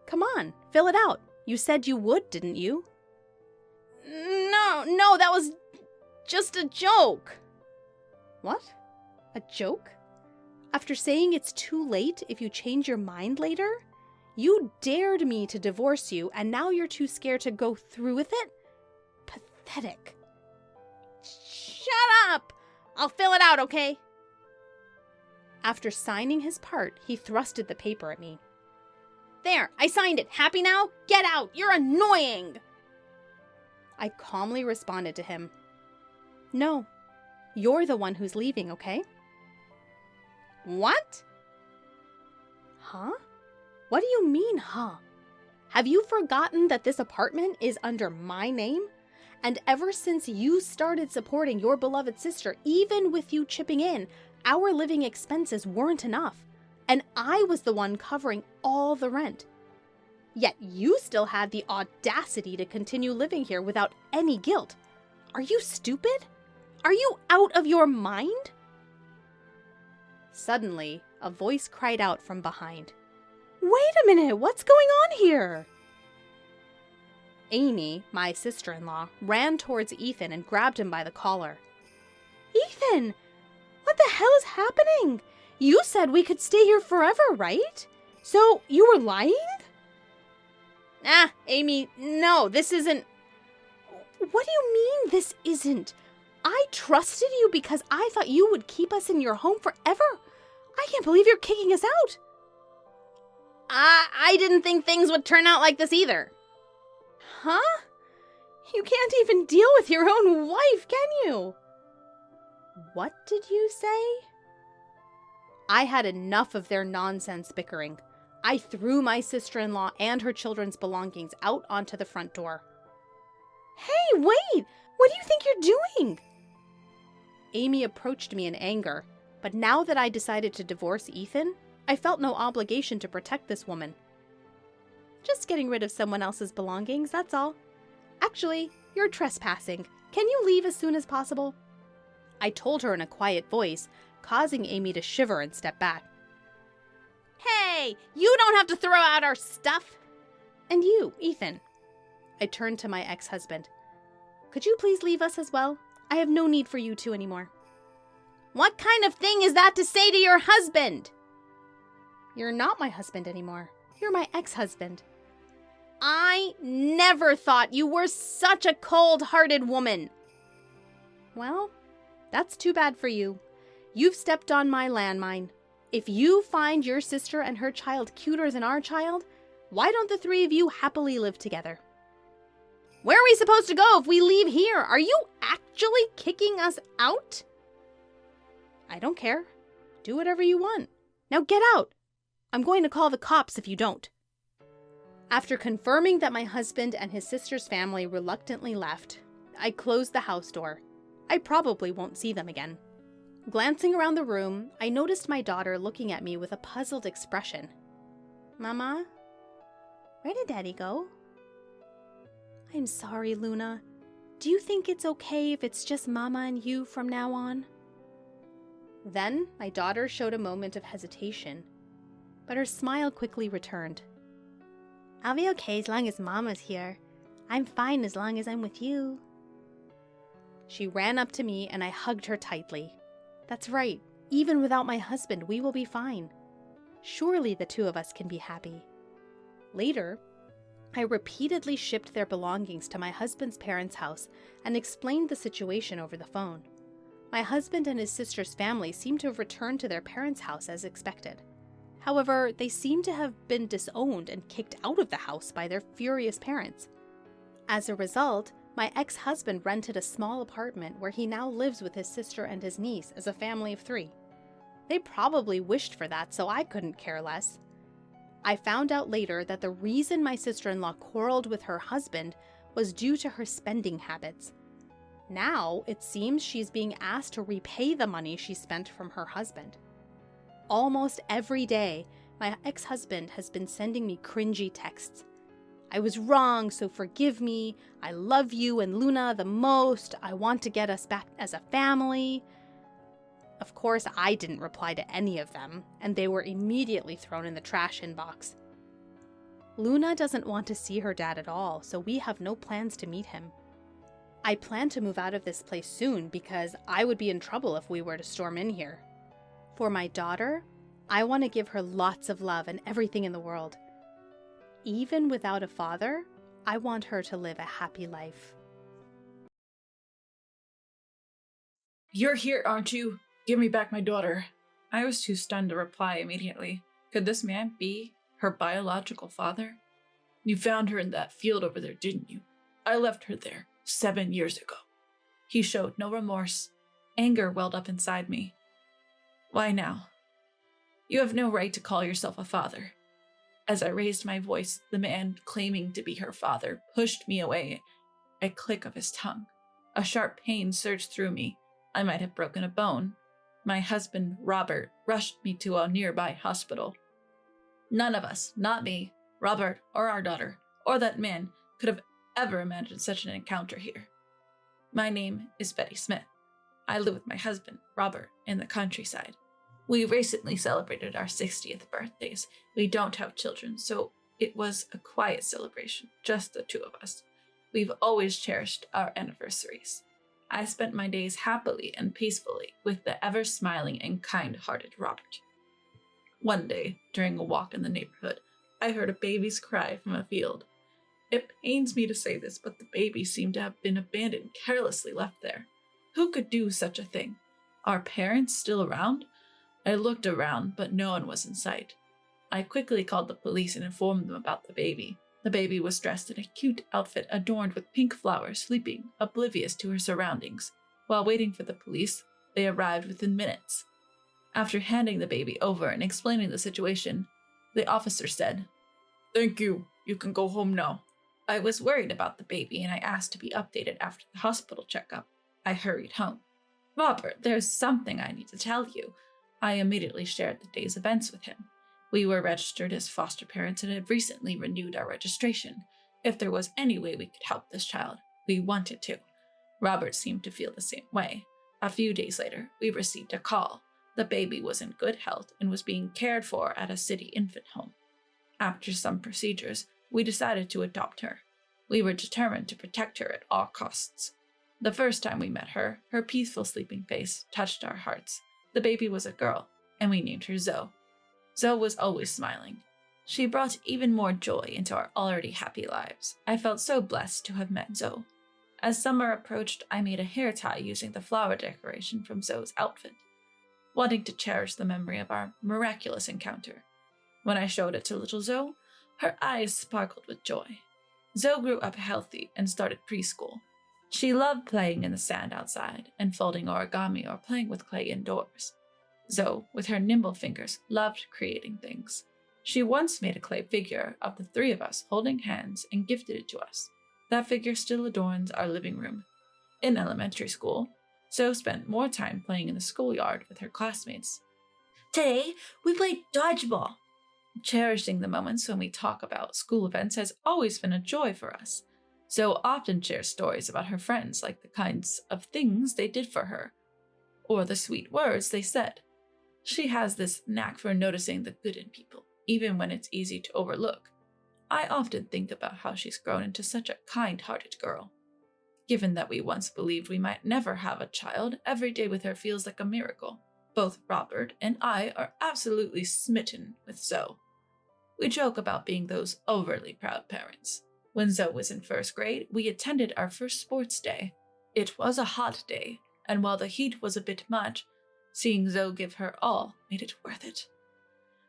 Come on, fill it out. You said you would, didn't you? No, that was just a joke. What? A joke? After saying it's too late if you change your mind later? You dared me to divorce you, and now you're too scared to go through with it? Pathetic. Shut up! I'll fill it out, okay? After signing his part, he thrusted the paper at me. There, I signed it. Happy now? Get out! You're annoying! I calmly responded to him. No, you're the one who's leaving, okay? What? Huh? What do you mean, huh? Have you forgotten that this apartment is under my name? And ever since you started supporting your beloved sister, even with you chipping in, our living expenses weren't enough. And I was the one covering all the rent. Yet you still had the audacity to continue living here without any guilt. Are you stupid? Are you out of your mind? Suddenly, a voice cried out from behind. Wait a minute, what's going on here? Amy, my sister-in-law, ran towards Ethan and grabbed him by the collar. Ethan, what the hell is happening? You said we could stay here forever, right? So you were lying? Amy, no, this isn't... What do you mean this isn't? I trusted you because I thought you would keep us in your home forever. I can't believe you're kicking us out. I didn't think things would turn out like this either. Huh? You can't even deal with your own wife, can you? What did you say? I had enough of their nonsense bickering. I threw my sister-in-law and her children's belongings out onto the front door. Hey, wait! What do you think you're doing? Amy approached me in anger, but now that I decided to divorce Ethan, I felt no obligation to protect this woman. Just getting rid of someone else's belongings, that's all. Actually, you're trespassing. Can you leave as soon as possible? I told her in a quiet voice, causing Amy to shiver and step back. Hey, you don't have to throw out our stuff. And you, Ethan. I turned to my ex-husband. Could you please leave us as well? I have no need for you two anymore. What kind of thing is that to say to your husband? You're not my husband anymore. You're my ex-husband. I never thought you were such a cold-hearted woman. Well, that's too bad for you. You've stepped on my landmine. If you find your sister and her child cuter than our child, why don't the three of you happily live together? Where are we supposed to go if we leave here? Are you actually kicking us out? I don't care. Do whatever you want. Now get out. I'm going to call the cops if you don't. After confirming that my husband and his sister's family reluctantly left, I closed the house door. I probably won't see them again. Glancing around the room, I noticed my daughter looking at me with a puzzled expression. Mama, where did Daddy go? I'm sorry, Luna. Do you think it's okay if it's just Mama and you from now on? Then my daughter showed a moment of hesitation, but her smile quickly returned. I'll be okay as long as Mama's here. I'm fine as long as I'm with you. She ran up to me and I hugged her tightly. That's right. Even without my husband, we will be fine. Surely the two of us can be happy. Later, I repeatedly shipped their belongings to my husband's parents' house and explained the situation over the phone. My husband and his sister's family seemed to have returned to their parents' house as expected. However, they seemed to have been disowned and kicked out of the house by their furious parents. As a result, My ex-husband rented a small apartment where he now lives with his sister and his niece as a family of 3. They probably wished for that, so I couldn't care less. I found out later that the reason my sister-in-law quarreled with her husband was due to her spending habits. Now, it seems she's being asked to repay the money she spent from her husband. Almost every day, my ex-husband has been sending me cringy texts. I was wrong, so forgive me. I love you and Luna the most. I want to get us back as a family. Of course, I didn't reply to any of them, and they were immediately thrown in the trash inbox. Luna doesn't want to see her dad at all, so we have no plans to meet him. I plan to move out of this place soon because I would be in trouble if we were to storm in here. For my daughter, I want to give her lots of love and everything in the world. Even without a father, I want her to live a happy life. You're here, aren't you? Give me back my daughter. I was too stunned to reply immediately. Could this man be her biological father? You found her in that field over there, didn't you? I left her there 7 years ago. He showed no remorse. Anger welled up inside me. Why now? You have no right to call yourself a father. As I raised my voice, the man claiming to be her father pushed me away. A click of his tongue. A sharp pain surged through me. I might have broken a bone. My husband, Robert, rushed me to a nearby hospital. None of us, not me, Robert, or our daughter, or that man, could have ever imagined such an encounter here. My name is Betty Smith. I live with my husband, Robert, in the countryside. We recently celebrated our 60th birthdays. We don't have children, so it was a quiet celebration, just the 2 of us. We've always cherished our anniversaries. I spent my days happily and peacefully with the ever-smiling and kind-hearted Robert. One day, during a walk in the neighborhood, I heard a baby's cry from a field. It pains me to say this, but the baby seemed to have been abandoned, carelessly left there. Who could do such a thing? Are parents still around? I looked around, but no one was in sight. I quickly called the police and informed them about the baby. The baby was dressed in a cute outfit adorned with pink flowers, sleeping, oblivious to her surroundings. While waiting for the police, they arrived within minutes. After handing the baby over and explaining the situation, the officer said, "Thank you. You can go home now." I was worried about the baby and I asked to be updated after the hospital checkup. I hurried home. "Robert, there's something I need to tell you." I immediately shared the day's events with him. We were registered as foster parents and had recently renewed our registration. If there was any way we could help this child, we wanted to. Robert seemed to feel the same way. A few days later, we received a call. The baby was in good health and was being cared for at a city infant home. After some procedures, we decided to adopt her. We were determined to protect her at all costs. The first time we met her, her peaceful sleeping face touched our hearts. The baby was a girl, and we named her Zoe. Zoe was always smiling. She brought even more joy into our already happy lives. I felt so blessed to have met Zoe. As summer approached, I made a hair tie using the flower decoration from Zoe's outfit, wanting to cherish the memory of our miraculous encounter. When I showed it to little Zoe, her eyes sparkled with joy. Zoe grew up healthy and started preschool. She loved playing in the sand outside and folding origami or playing with clay indoors. Zoe, with her nimble fingers, loved creating things. She once made a clay figure of the 3 of us holding hands and gifted it to us. That figure still adorns our living room. In elementary school, Zoe spent more time playing in the schoolyard with her classmates. Today, we played dodgeball. Cherishing the moments when we talk about school events has always been a joy for us. Zoe often shares stories about her friends, like the kinds of things they did for her, or the sweet words they said. She has this knack for noticing the good in people, even when it's easy to overlook. I often think about how she's grown into such a kind-hearted girl. Given that we once believed we might never have a child, every day with her feels like a miracle. Both Robert and I are absolutely smitten with Zoe. We joke about being those overly proud parents. When Zoe was in 1st grade, we attended our first sports day. It was a hot day, and while the heat was a bit much, seeing Zoe give her all made it worth it.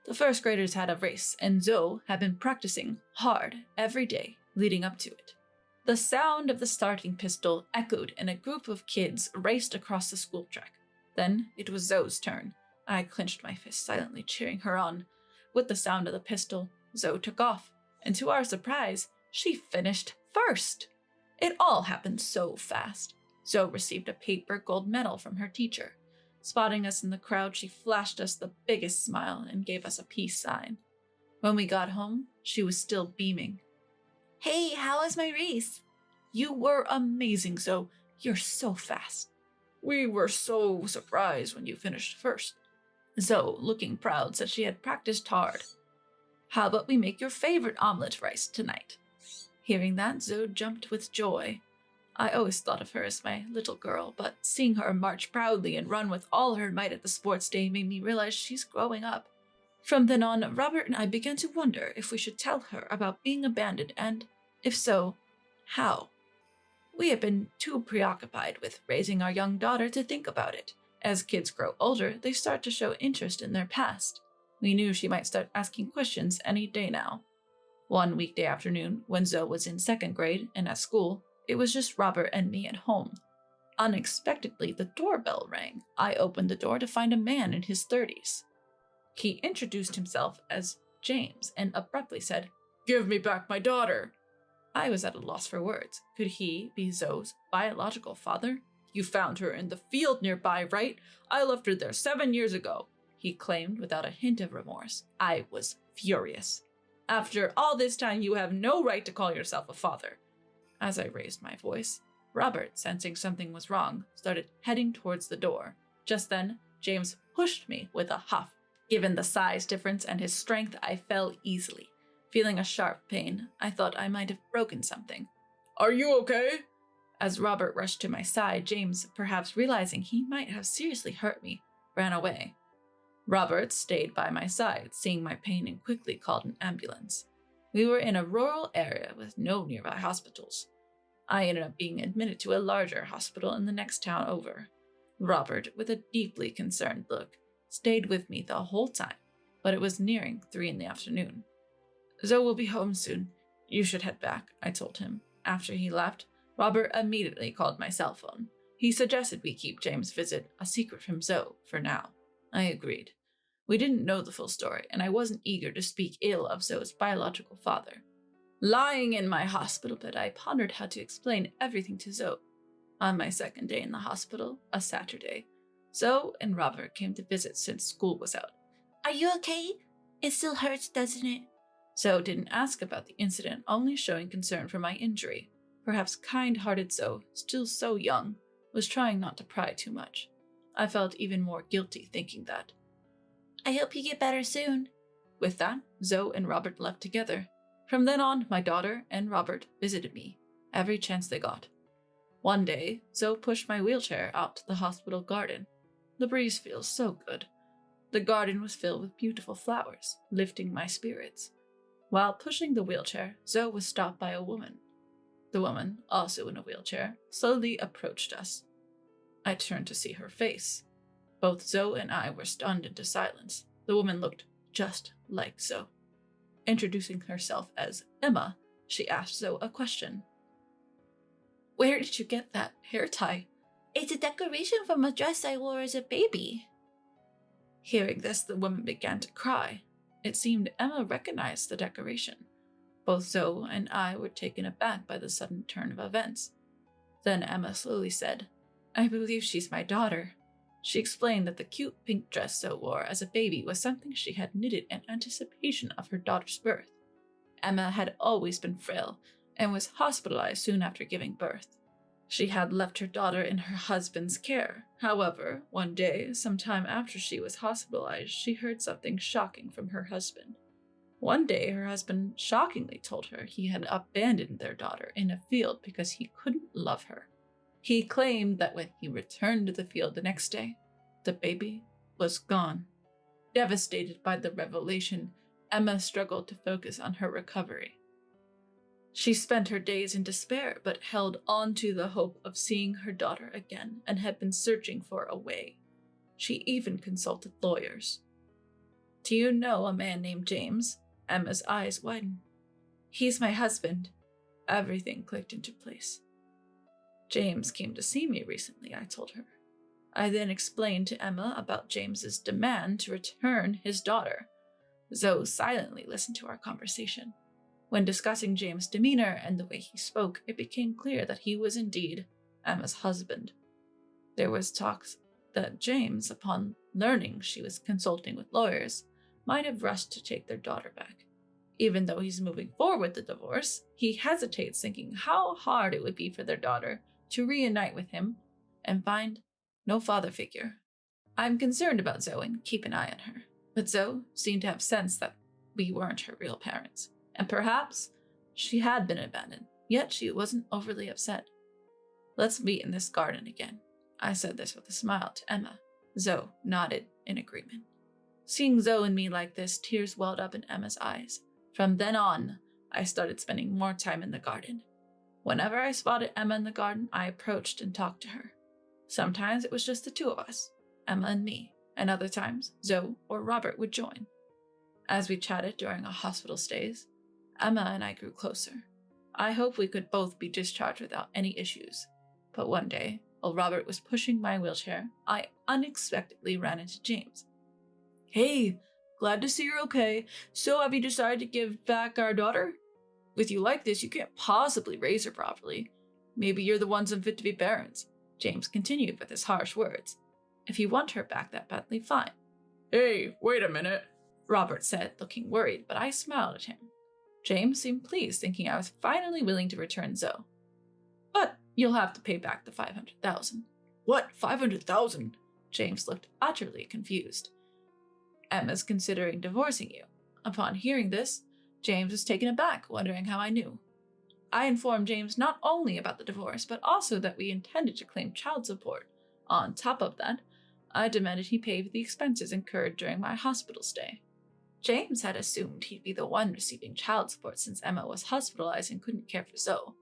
The 1st graders had a race, and Zoe had been practicing hard every day leading up to it. The sound of the starting pistol echoed, and a group of kids raced across the school track. Then it was Zoe's turn. I clenched my fist, silently cheering her on. With the sound of the pistol, Zoe took off, and to our surprise, she finished first. It all happened so fast. Zoe received a paper gold medal from her teacher. Spotting us in the crowd, she flashed us the biggest smile and gave us a peace sign. When we got home, she was still beaming. "Hey, how was my race?" "You were amazing, Zoe. You're so fast." "We were so surprised when you finished first." Zoe, looking proud, said she had practiced hard. "How about we make your favorite omelet rice tonight?" Hearing that, Zoe jumped with joy. I always thought of her as my little girl, but seeing her march proudly and run with all her might at the sports day made me realize she's growing up. From then on, Robert and I began to wonder if we should tell her about being abandoned, and, if so, how. We had been too preoccupied with raising our young daughter to think about it. As kids grow older, they start to show interest in their past. We knew she might start asking questions any day now. One weekday afternoon, when Zoe was in 2nd grade and at school, it was just Robert and me at home. Unexpectedly, the doorbell rang. I opened the door to find a man in his 30s. He introduced himself as James and abruptly said, "Give me back my daughter." I was at a loss for words. Could he be Zoe's biological father? "You found her in the field nearby, right? I left her there 7 years ago," he claimed without a hint of remorse. I was furious. "After all this time, you have no right to call yourself a father." As I raised my voice, Robert, sensing something was wrong, started heading towards the door. Just then, James pushed me with a huff. Given the size difference and his strength, I fell easily. Feeling a sharp pain, I thought I might have broken something. "Are you okay?" As Robert rushed to my side, James, perhaps realizing he might have seriously hurt me, ran away. Robert stayed by my side, seeing my pain, and quickly called an ambulance. We were in a rural area with no nearby hospitals. I ended up being admitted to a larger hospital in the next town over. Robert, with a deeply concerned look, stayed with me the whole time, but it was nearing 3 in the afternoon. "Zoe will be home soon. You should head back," I told him. After he left, Robert immediately called my cell phone. He suggested we keep James' visit a secret from Zoe for now. I agreed. We didn't know the full story, and I wasn't eager to speak ill of Zoe's biological father. Lying in my hospital bed, I pondered how to explain everything to Zoe. On my 2nd day in the hospital, a Saturday, Zoe and Robert came to visit since school was out. "Are you okay? It still hurts, doesn't it?" Zoe didn't ask about the incident, only showing concern for my injury. Perhaps kind-hearted Zoe, still so young, was trying not to pry too much. I felt even more guilty thinking that. "I hope you get better soon." With that, Zoe and Robert left together. From then on, my daughter and Robert visited me every chance they got. One day, Zoe pushed my wheelchair out to the hospital garden. The breeze feels so good. The garden was filled with beautiful flowers, lifting my spirits. While pushing the wheelchair, Zoe was stopped by a woman. The woman, also in a wheelchair, slowly approached us. I turned to see her face. Both Zoe and I were stunned into silence. The woman looked just like Zoe. Introducing herself as Emma, she asked Zoe a question. "Where did you get that hair tie?" "It's a decoration from a dress I wore as a baby." Hearing this, the woman began to cry. It seemed Emma recognized the decoration. Both Zoe and I were taken aback by the sudden turn of events. Then Emma slowly said, "I believe she's my daughter." She explained that the cute pink dress Zoe wore as a baby was something she had knitted in anticipation of her daughter's birth. Emma had always been frail and was hospitalized soon after giving birth. She had left her daughter in her husband's care. However, one day, sometime after she was hospitalized, she heard something shocking from her husband. One day, her husband shockingly told her he had abandoned their daughter in a field because he couldn't love her. He claimed that when he returned to the field the next day, the baby was gone. Devastated by the revelation, Emma struggled to focus on her recovery. She spent her days in despair, but held on to the hope of seeing her daughter again and had been searching for a way. She even consulted lawyers. "Do you know a man named James?" Emma's eyes widened. "He's my husband." Everything clicked into place. James came to see me recently, I told her. I then explained to Emma about James's demand to return his daughter. Zoe silently listened to our conversation. When discussing James' demeanor and the way he spoke, it became clear that he was indeed Emma's husband. There was talks that James, upon learning she was consulting with lawyers, might have rushed to take their daughter back. Even though he's moving forward with the divorce, he hesitates, thinking how hard it would be for their daughter to reunite with him and find no father figure. I'm concerned about Zoe and keep an eye on her, but Zoe seemed to have sensed that we weren't her real parents, and perhaps she had been abandoned, yet she wasn't overly upset. Let's meet in this garden again. I said this with a smile to Emma. Zoe nodded in agreement. Seeing Zoe and me like this, tears welled up in Emma's eyes. From then on, I started spending more time in the garden. Whenever I spotted Emma in the garden, I approached and talked to her. Sometimes it was just the two of us, Emma and me, and other times Zoe or Robert would join. As we chatted during our hospital stays, Emma and I grew closer. I hoped we could both be discharged without any issues. But one day, while Robert was pushing my wheelchair, I unexpectedly ran into James. Hey, glad to see you're okay. So have you decided to give back our daughter? With you like this, you can't possibly raise her properly. Maybe you're the ones unfit to be parents. James continued with his harsh words. If you want her back that badly, fine. Hey, wait a minute, Robert said, looking worried, but I smiled at him. James seemed pleased, thinking I was finally willing to return Zoe. But you'll have to pay back the $500,000. What, $500,000? James looked utterly confused. Emma's considering divorcing you. Upon hearing this, James was taken aback, wondering how I knew. I informed James not only about the divorce, but also that we intended to claim child support. On top of that, I demanded he pay for the expenses incurred during my hospital stay. James had assumed he'd be the one receiving child support since Emma was hospitalized and couldn't care for Zoe.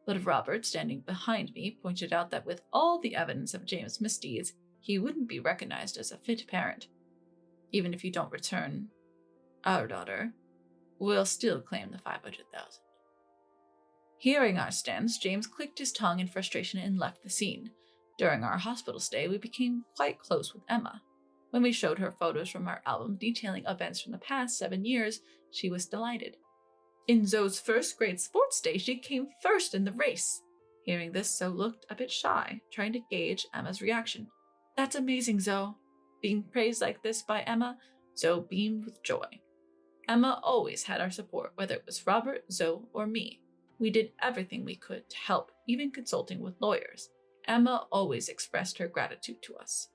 But Robert, standing behind me, pointed out that with all the evidence of James' misdeeds, he wouldn't be recognized as a fit parent. Even if you don't return our daughter, we'll still claim the $500,000. Hearing our stance, James clicked his tongue in frustration and left the scene. During our hospital stay, we became quite close with Emma. When we showed her photos from our album detailing events from the past 7 years, she was delighted. In Zoe's first grade sports day, she came first in the race. Hearing this, Zoe looked a bit shy, trying to gauge Emma's reaction. That's amazing, Zoe. Being praised like this by Emma, Zoe beamed with joy. Emma always had our support, whether it was Robert, Zoe, or me. We did everything we could to help, even consulting with lawyers. Emma always expressed her gratitude to us.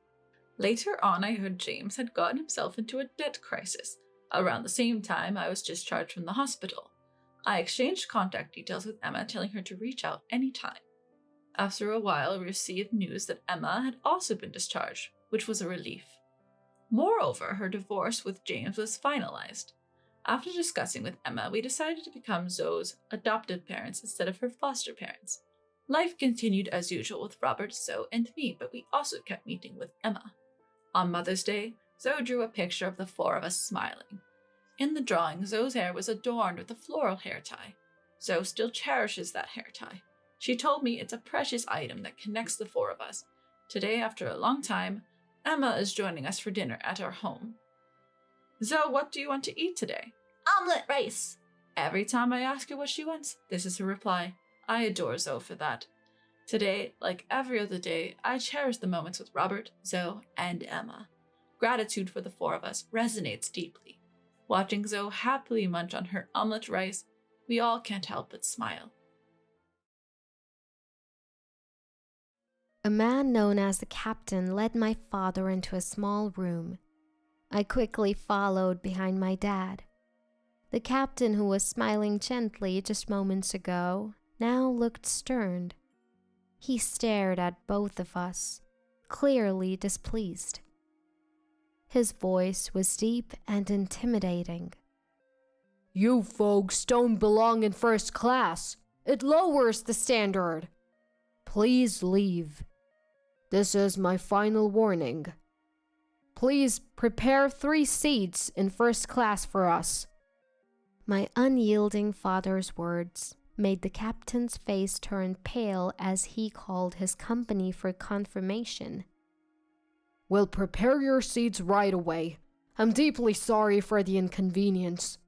Later on, I heard James had gotten himself into a debt crisis. Around the same time, I was discharged from the hospital. I exchanged contact details with Emma, telling her to reach out anytime. After a while, we received news that Emma had also been discharged, which was a relief. Moreover, her divorce with James was finalized. After discussing with Emma, we decided to become Zoe's adoptive parents instead of her foster parents. Life continued as usual with Robert, Zoe, and me, but we also kept meeting with Emma. On Mother's Day, Zoe drew a picture of the four of us smiling. In the drawing, Zoe's hair was adorned with a floral hair tie. Zoe still cherishes that hair tie. She told me it's a precious item that connects the four of us. Today, after a long time, Emma is joining us for dinner at our home. Zoe, what do you want to eat today? Omelette rice. Every time I ask her what she wants, this is her reply. I adore Zoe for that. Today, like every other day, I cherish the moments with Robert, Zoe, and Emma. Gratitude for the four of us resonates deeply. Watching Zoe happily munch on her omelette rice, we all can't help but smile. A man known as the captain led my father into a small room. I quickly followed behind my dad. The captain, who was smiling gently just moments ago, now looked stern. He stared at both of us, clearly displeased. His voice was deep and intimidating. You folks don't belong in first class. It lowers the standard. Please leave. This is my final warning. Please prepare 3 seats in first class for us. My unyielding father's words made the captain's face turn pale as he called his company for confirmation. "Well, prepare your seats right away. I'm deeply sorry for the inconvenience."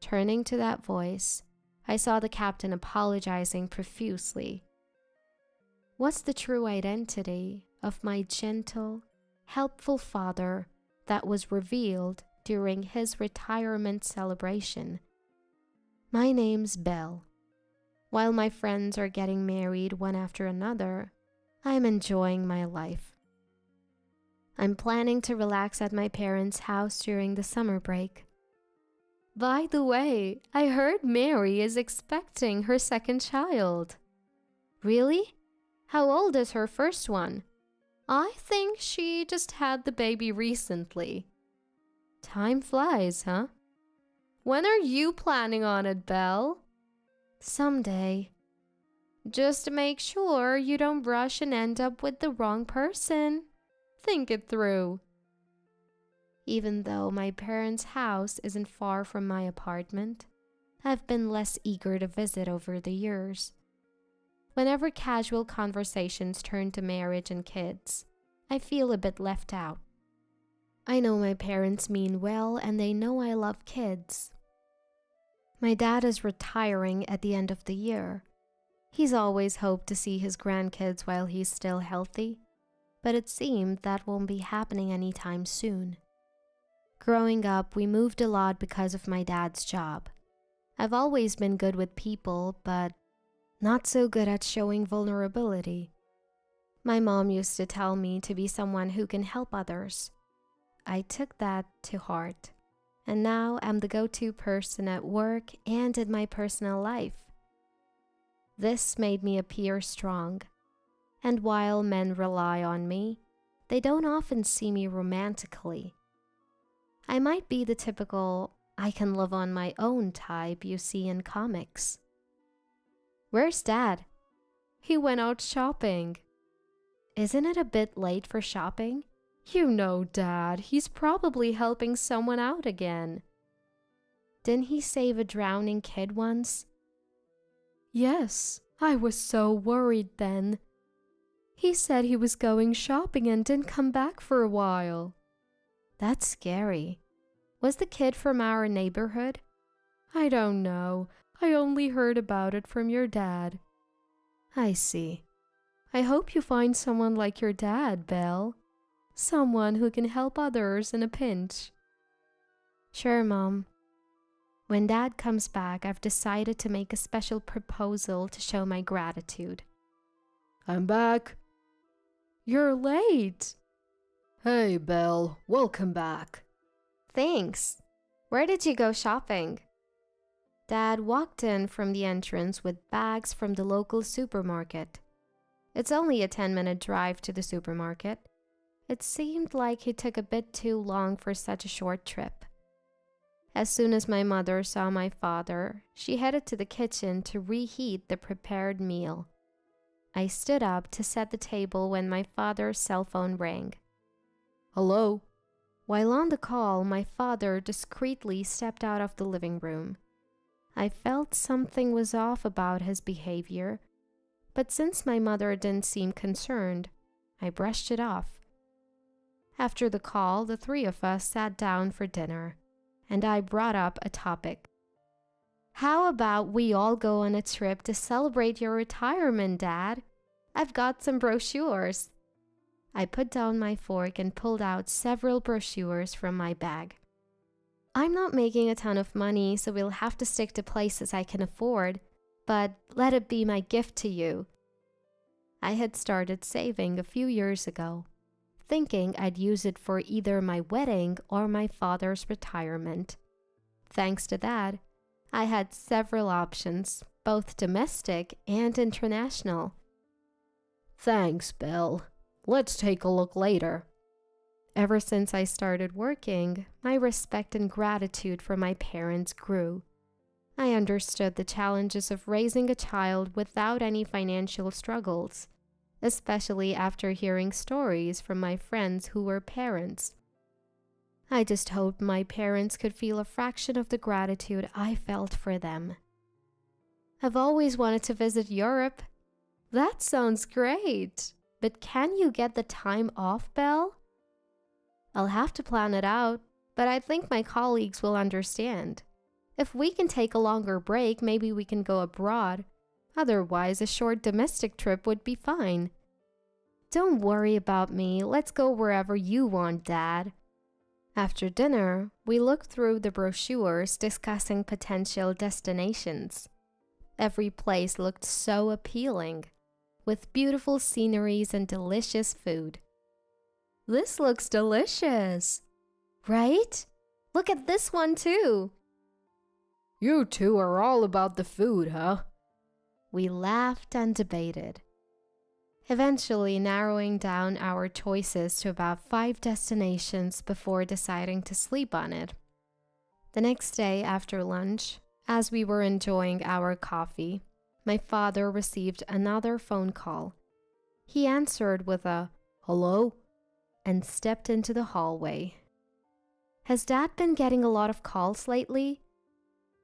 Turning to that voice, I saw the captain apologizing profusely. What's the true identity of my gentle, helpful father that was revealed during his retirement celebration? My name's Belle. While my friends are getting married one after another, I'm enjoying my life. I'm planning to relax at my parents' house during the summer break. By the way, I heard Mary is expecting her second child. Really? How old is her first one? I think she just had the baby recently. Time flies, huh? When are you planning on it, Belle? Someday. Just make sure you don't rush and end up with the wrong person. Think it through. Even though my parents' house isn't far from my apartment, I've been less eager to visit over the years. Whenever casual conversations turn to marriage and kids, I feel a bit left out. I know my parents mean well and they know I love kids. My dad is retiring at the end of the year. He's always hoped to see his grandkids while he's still healthy, but it seemed that won't be happening anytime soon. Growing up, we moved a lot because of my dad's job. I've always been good with people, but not so good at showing vulnerability. My mom used to tell me to be someone who can help others. I took that to heart, and now I'm the go-to person at work and in my personal life. This made me appear strong, and while men rely on me, they don't often see me romantically. I might be the typical I can live on my own type you see in comics. Where's Dad? He went out shopping. Isn't it a bit late for shopping? You know, Dad, he's probably helping someone out again. Didn't he save a drowning kid once? Yes, I was so worried then. He said he was going shopping and didn't come back for a while. That's scary. Was the kid from our neighborhood? I don't know. I only heard about it from your dad. I see. I hope you find someone like your dad, Belle. Someone who can help others in a pinch. Sure, Mom. When Dad comes back, I've decided to make a special proposal to show my gratitude. I'm back. You're late. Hey, Belle, welcome back. Thanks. Where did you go shopping? Dad walked in from the entrance with bags from the local supermarket. It's only a 10-minute drive to the supermarket. It seemed like he took a bit too long for such a short trip. As soon as my mother saw my father, she headed to the kitchen to reheat the prepared meal. I stood up to set the table when my father's cell phone rang. Hello? While on the call, my father discreetly stepped out of the living room. I felt something was off about his behavior, but since my mother didn't seem concerned, I brushed it off. After the call, the three of us sat down for dinner, and I brought up a topic. How about we all go on a trip to celebrate your retirement, Dad? I've got some brochures. I put down my fork and pulled out several brochures from my bag. I'm not making a ton of money, so we'll have to stick to places I can afford, but let it be my gift to you. I had started saving a few years ago, thinking I'd use it for either my wedding or my father's retirement. Thanks to that, I had several options, both domestic and international. Thanks, Belle. Let's take a look later. Ever since I started working, my respect and gratitude for my parents grew. I understood the challenges of raising a child without any financial struggles, especially after hearing stories from my friends who were parents. I just hoped my parents could feel a fraction of the gratitude I felt for them. I've always wanted to visit Europe. That sounds great. But can you get the time off, Belle? I'll have to plan it out, but I think my colleagues will understand. If we can take a longer break, maybe we can go abroad. Otherwise, a short domestic trip would be fine. Don't worry about me. Let's go wherever you want, Dad. After dinner, we looked through the brochures discussing potential destinations. Every place looked so appealing, with beautiful sceneries and delicious food. This looks delicious, right? Look at this one too. You two are all about the food, huh? We laughed and debated, eventually narrowing down our choices to about 5 destinations before deciding to sleep on it. The next day after lunch, as we were enjoying our coffee, my father received another phone call. He answered with a "Hello?" and stepped into the hallway. Has Dad been getting a lot of calls lately?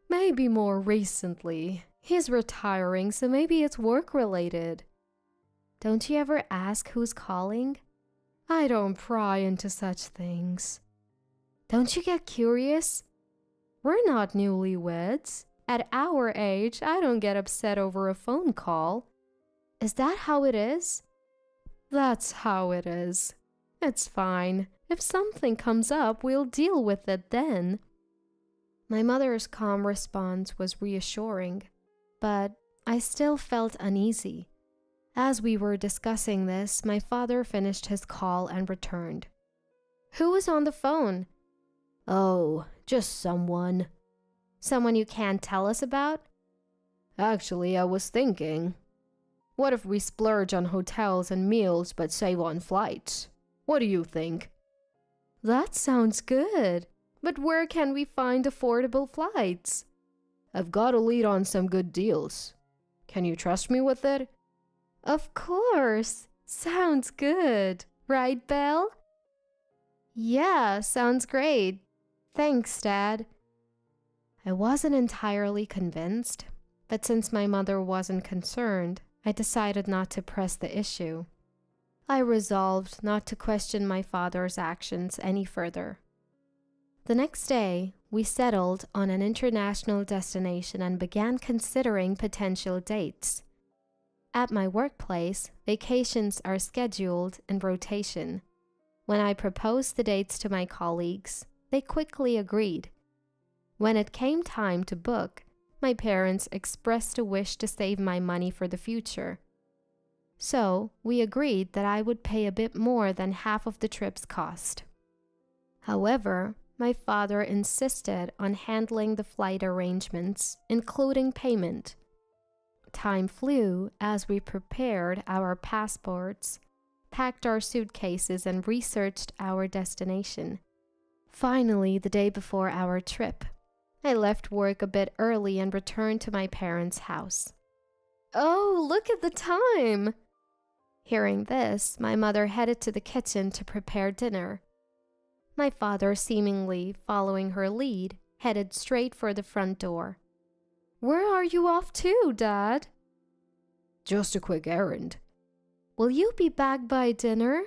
Maybe more recently. He's retiring, so maybe it's work-related. Don't you ever ask who's calling? I don't pry into such things. Don't you get curious? We're not newlyweds. At our age, I don't get upset over a phone call. Is that how it is? That's how it is. It's fine. If something comes up, we'll deal with it then. My mother's calm response was reassuring, but I still felt uneasy. As we were discussing this, my father finished his call and returned. Who was on the phone? Oh, just someone. Someone you can't tell us about? Actually, I was thinking, what if we splurge on hotels and meals but save on flights? What do you think? That sounds good. But where can we find affordable flights? I've got a lead on some good deals. Can you trust me with it? Of course. Sounds good. Right, Belle? Yeah, sounds great. Thanks, Dad. I wasn't entirely convinced, but since my mother wasn't concerned, I decided not to press the issue. I resolved not to question my father's actions any further. The next day, we settled on an international destination and began considering potential dates. At my workplace, vacations are scheduled in rotation. When I proposed the dates to my colleagues, they quickly agreed. When it came time to book, my parents expressed a wish to save my money for the future. So, we agreed that I would pay a bit more than half of the trip's cost. However, my father insisted on handling the flight arrangements, including payment. Time flew as we prepared our passports, packed our suitcases, and researched our destination. Finally, the day before our trip, I left work a bit early and returned to my parents' house. Oh, look at the time! Hearing this, my mother headed to the kitchen to prepare dinner. My father, seemingly following her lead, headed straight for the front door. Where are you off to, Dad? Just a quick errand. Will you be back by dinner?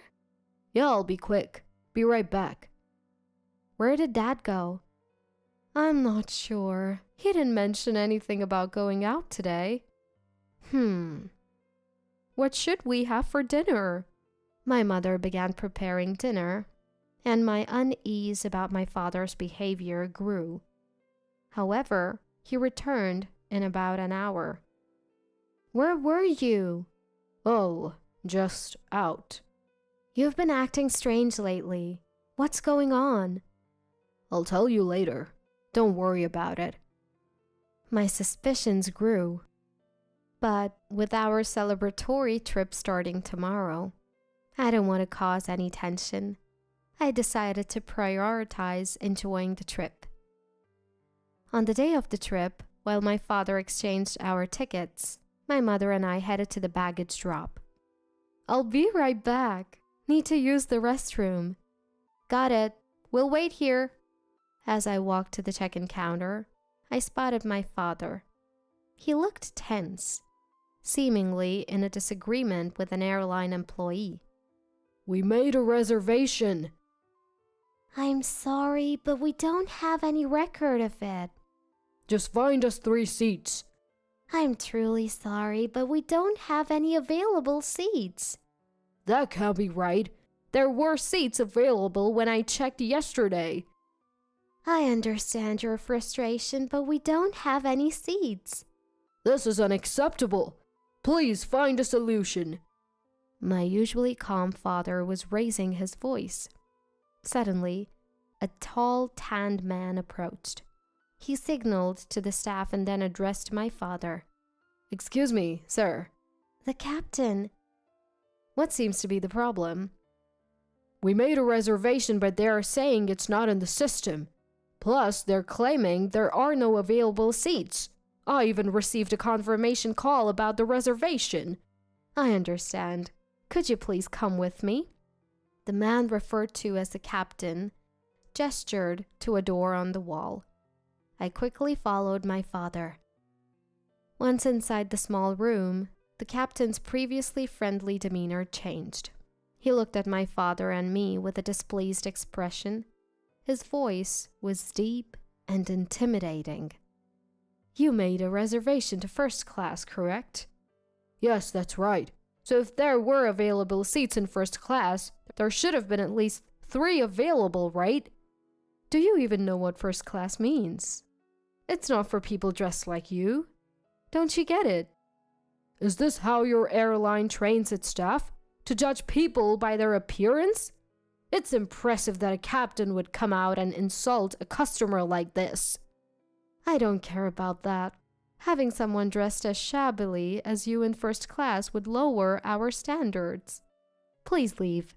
Yeah, I'll be quick. Be right back. Where did Dad go? I'm not sure. He didn't mention anything about going out today. What should we have for dinner? My mother began preparing dinner, and my unease about my father's behavior grew. However, he returned in about an hour. Where were you? Oh, just out. You've been acting strange lately. What's going on? I'll tell you later. Don't worry about it. My suspicions grew. But with our celebratory trip starting tomorrow, I didn't want to cause any tension. I decided to prioritize enjoying the trip. On the day of the trip, while my father exchanged our tickets, my mother and I headed to the baggage drop. I'll be right back. Need to use the restroom. Got it. We'll wait here. As I walked to the check-in counter, I spotted my father. He looked tense, seemingly in a disagreement with an airline employee. We made a reservation. I'm sorry, but we don't have any record of it. Just find us 3 seats. I'm truly sorry, but we don't have any available seats. That can't be right. There were seats available when I checked yesterday. I understand your frustration, but we don't have any seats. This is unacceptable. Please find a solution. My usually calm father was raising his voice. Suddenly, a tall, tanned man approached. He signaled to the staff and then addressed my father. Excuse me, sir. The captain. What seems to be the problem? We made a reservation, but they are saying it's not in the system. Plus, they're claiming there are no available seats. I even received a confirmation call about the reservation. I understand. Could you please come with me? The man referred to as the captain gestured to a door on the wall. I quickly followed my father. Once inside the small room, the captain's previously friendly demeanor changed. He looked at my father and me with a displeased expression. His voice was deep and intimidating. You made a reservation to first class, correct? Yes, that's right. So if there were available seats in first class, there should have been at least 3 available, right? Do you even know what first class means? It's not for people dressed like you. Don't you get it? Is this how your airline trains its staff? To judge people by their appearance? It's impressive that a captain would come out and insult a customer like this. I don't care about that. Having someone dressed as shabbily as you in first class would lower our standards. Please leave.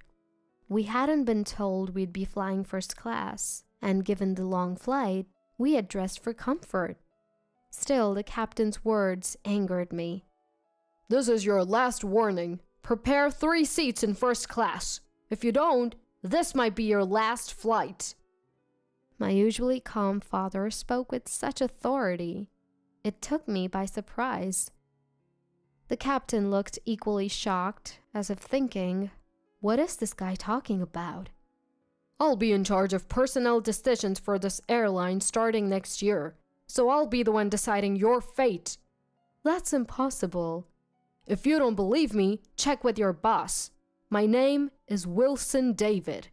We hadn't been told we'd be flying first class, and given the long flight, we had dressed for comfort. Still, the captain's words angered me. This is your last warning. Prepare 3 seats in first class. If you don't, this might be your last flight. My usually calm father spoke with such authority. It took me by surprise. The captain looked equally shocked, as if thinking, what is this guy talking about? I'll be in charge of personnel decisions for this airline starting next year, so I'll be the one deciding your fate. That's impossible. If you don't believe me, check with your boss. My name is Wilson David.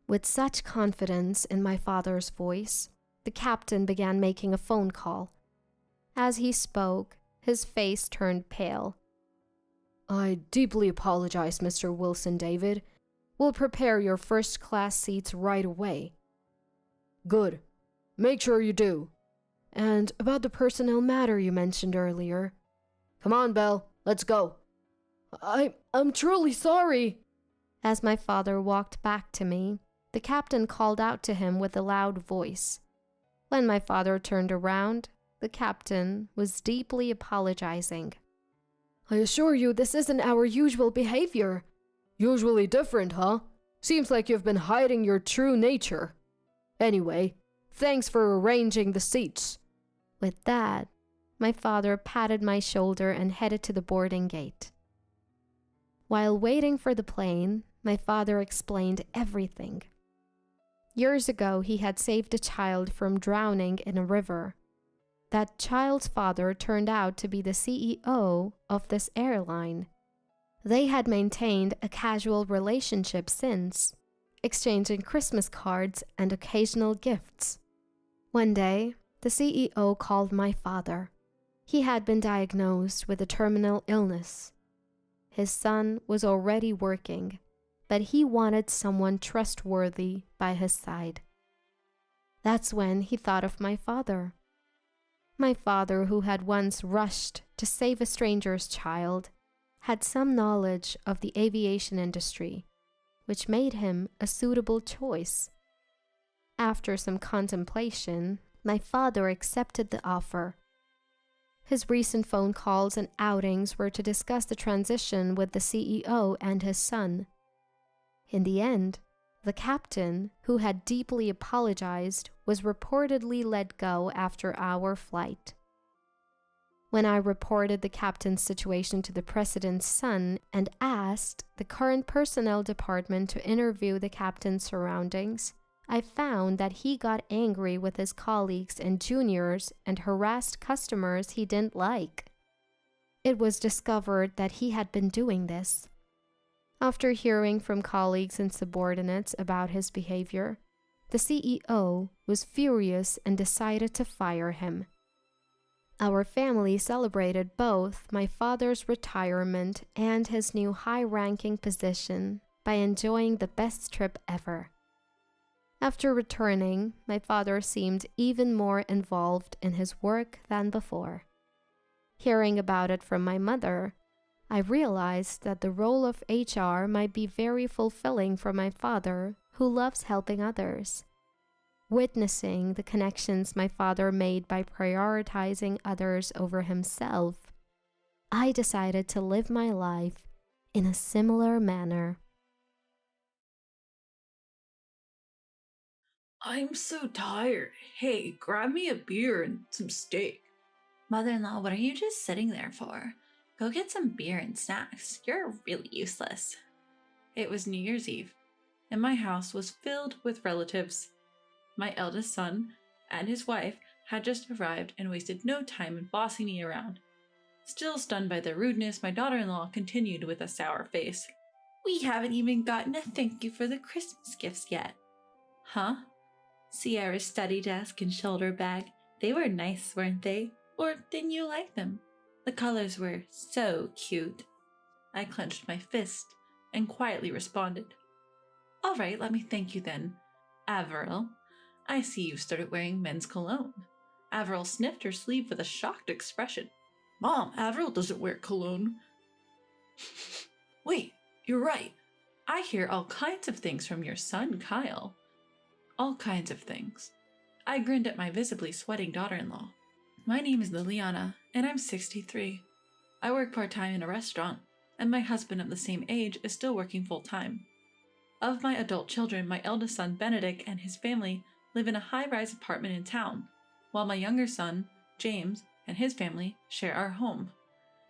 With such confidence in my father's voice, the captain began making a phone call. As he spoke, his face turned pale. I deeply apologize, Mr. Wilson David. We'll prepare your first-class seats right away. Good. Make sure you do. And about the personnel matter you mentioned earlier. Come on, Belle. Let's go. I'm truly sorry. As my father walked back to me, the captain called out to him with a loud voice. When my father turned around, the captain was deeply apologizing. I assure you this isn't our usual behavior. Usually different, huh? Seems like you've been hiding your true nature. Anyway, thanks for arranging the seats. With that, my father patted my shoulder and headed to the boarding gate. While waiting for the plane, my father explained everything. Years ago, he had saved a child from drowning in a river. That child's father turned out to be the CEO of this airline. They had maintained a casual relationship since, exchanging Christmas cards and occasional gifts. One day, the CEO called my father. He had been diagnosed with a terminal illness. His son was already working, but he wanted someone trustworthy by his side. That's when he thought of my father. My father, who had once rushed to save a stranger's child, had some knowledge of the aviation industry, which made him a suitable choice. After some contemplation, my father accepted the offer. His recent phone calls and outings were to discuss the transition with the CEO and his son. In the end, the captain, who had deeply apologized, was reportedly let go after our flight. When I reported the captain's situation to the president's son and asked the current personnel department to interview the captain's surroundings, I found that he got angry with his colleagues and juniors and harassed customers he didn't like. It was discovered that he had been doing this. After hearing from colleagues and subordinates about his behavior, the CEO was furious and decided to fire him. Our family celebrated both my father's retirement and his new high-ranking position by enjoying the best trip ever. After returning, my father seemed even more involved in his work than before. Hearing about it from my mother, I realized that the role of HR might be very fulfilling for my father, who loves helping others. Witnessing the connections my father made by prioritizing others over himself, I decided to live my life in a similar manner. I'm so tired. Hey, grab me a beer and some steak. Mother-in-law, what are you just sitting there for? Go get some beer and snacks. You're really useless. It was New Year's Eve, and my house was filled with relatives. My eldest son and his wife had just arrived and wasted no time in bossing me around. Still stunned by their rudeness, my daughter-in-law continued with a sour face. We haven't even gotten a thank you for the Christmas gifts yet. Huh? Sierra's study desk and shoulder bag, they were nice, weren't they? Or didn't you like them? The colors were so cute. I clenched my fist and quietly responded. All right, let me thank you then. Avril, I see you started wearing men's cologne. Avril sniffed her sleeve with a shocked expression. Mom, Avril doesn't wear cologne. Wait, you're right. I hear all kinds of things from your son, Kyle. All kinds of things. I grinned at my visibly sweating daughter-in-law. My name is Liliana, and I'm 63. I work part-time in a restaurant, and my husband of the same age is still working full-time. Of my adult children, my eldest son, Benedict, and his family live in a high-rise apartment in town, while my younger son, James, and his family share our home.